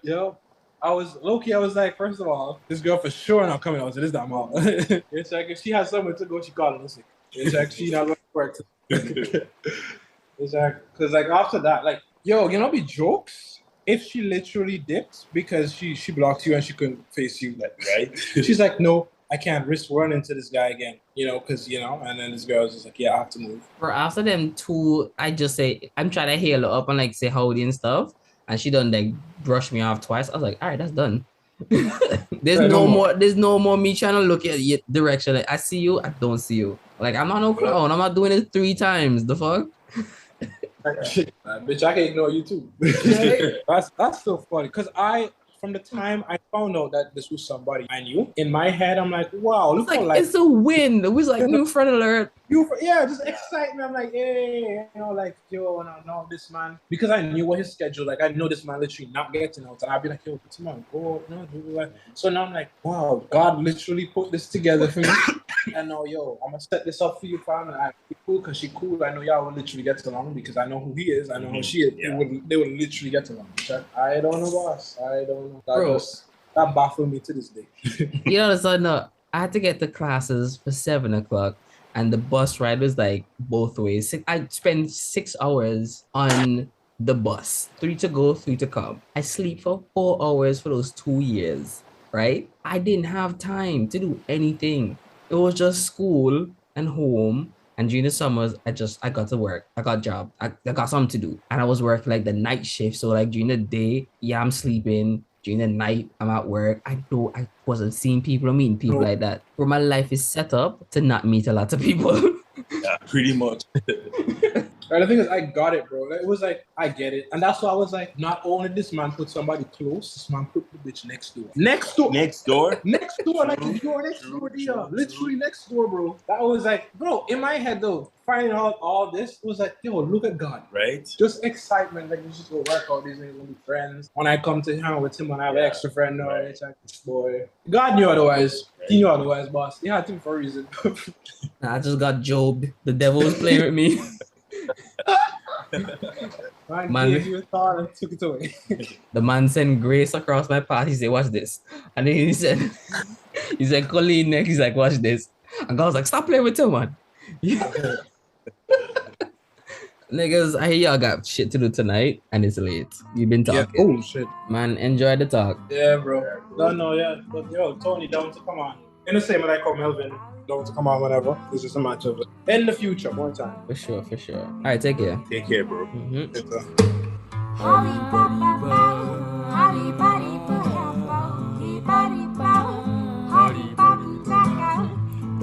Yo. I was low-key, I was like, first of all, this girl for sure not coming out to this damn hall. It's like if she has somewhere to go, she called us. It's like she not going to work. It's like, because like after that, like, yo, you know, be jokes if she literally dipped because she blocked you and she couldn't face you. Like, Right? she's like, no, I can't risk running into this guy again, you know, because, you know, and then this girl's just like, yeah, I have to move. For after them two, I just say, I'm trying to hail her up and like say howdy and stuff. And she done like brush me off twice. I was like, all right, that's done. There's no more me trying to look at your direction. Like, I see you, I don't see you. Like, I'm not no clown. I'm not doing it 3 times. The fuck? Bitch, I can ignore you too. That's so funny because from the time I found out that this was somebody I knew, in my head I'm like, wow, look It's how like, like it's a win. It was like new friend alert. just excitement. I'm like, hey, you know, like, yo, no, this man, because I knew what his schedule, like I know this man literally not getting out, and I'd be like, yo, come on, go, no, do that. So now I'm like, wow, God literally put this together for me. And now, yo, I'm gonna set this up for you, fam. And be cool because she cool. I know y'all will literally get along because I know who he is. I know who she is. Yeah. They would literally get along. I don't know, boss. I don't know. Bro. That baffled me to this day. You know, so no, I had to get to classes for 7 o'clock, and the bus ride was like both ways. I spent 6 hours on the bus, 3 to go, 3 to come. I sleep for 4 hours for those 2 years, right? I didn't have time to do anything. It was just school and home. And during the summers, I got to work. I got a job. I got something to do. And I was working like the night shift. So like during the day, yeah, I'm sleeping. During the night, I'm at work. I wasn't seeing people or meeting people like that. Where my life is set up to not meet a lot of people. Yeah, pretty much. And the thing is, I got it, bro. It was like, I get it. And that's why I was like, not only this man put somebody close, this man put the bitch next door. Next door. Next door. Next door, like the door next door, there. Literally next door, bro. That was like, bro, in my head though, finding out all this, it was like, yo, look at God. Right? Just excitement, like, you just go work out, these niggas will be friends. When I come to hang out with him, when I have an extra friend now, it's like, boy. God knew otherwise. He knew otherwise, boss. He had him for a reason. I just got Job. The devil was playing with me. Man, Man. gave you a thought and took it away. The man sent Grace across my path. He said, watch this. And then he said, Colleen next. He's like, watch this. And I was like, stop playing with him, man. Niggas, I hear y'all got shit to do tonight and it's late. You've been Yeah. talking. Oh shit. Man, enjoy the talk. Yeah, bro. No, yeah. But yo, Tony down to come on. In the same way I call Melvin down to come on whenever. This is a matchup. In the future, more time. For sure, for sure. All right, take care. Take care, bro. Mhm. It's, Holly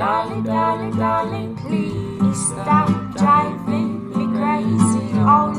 body darling, darling, please stop driving me crazy. Oh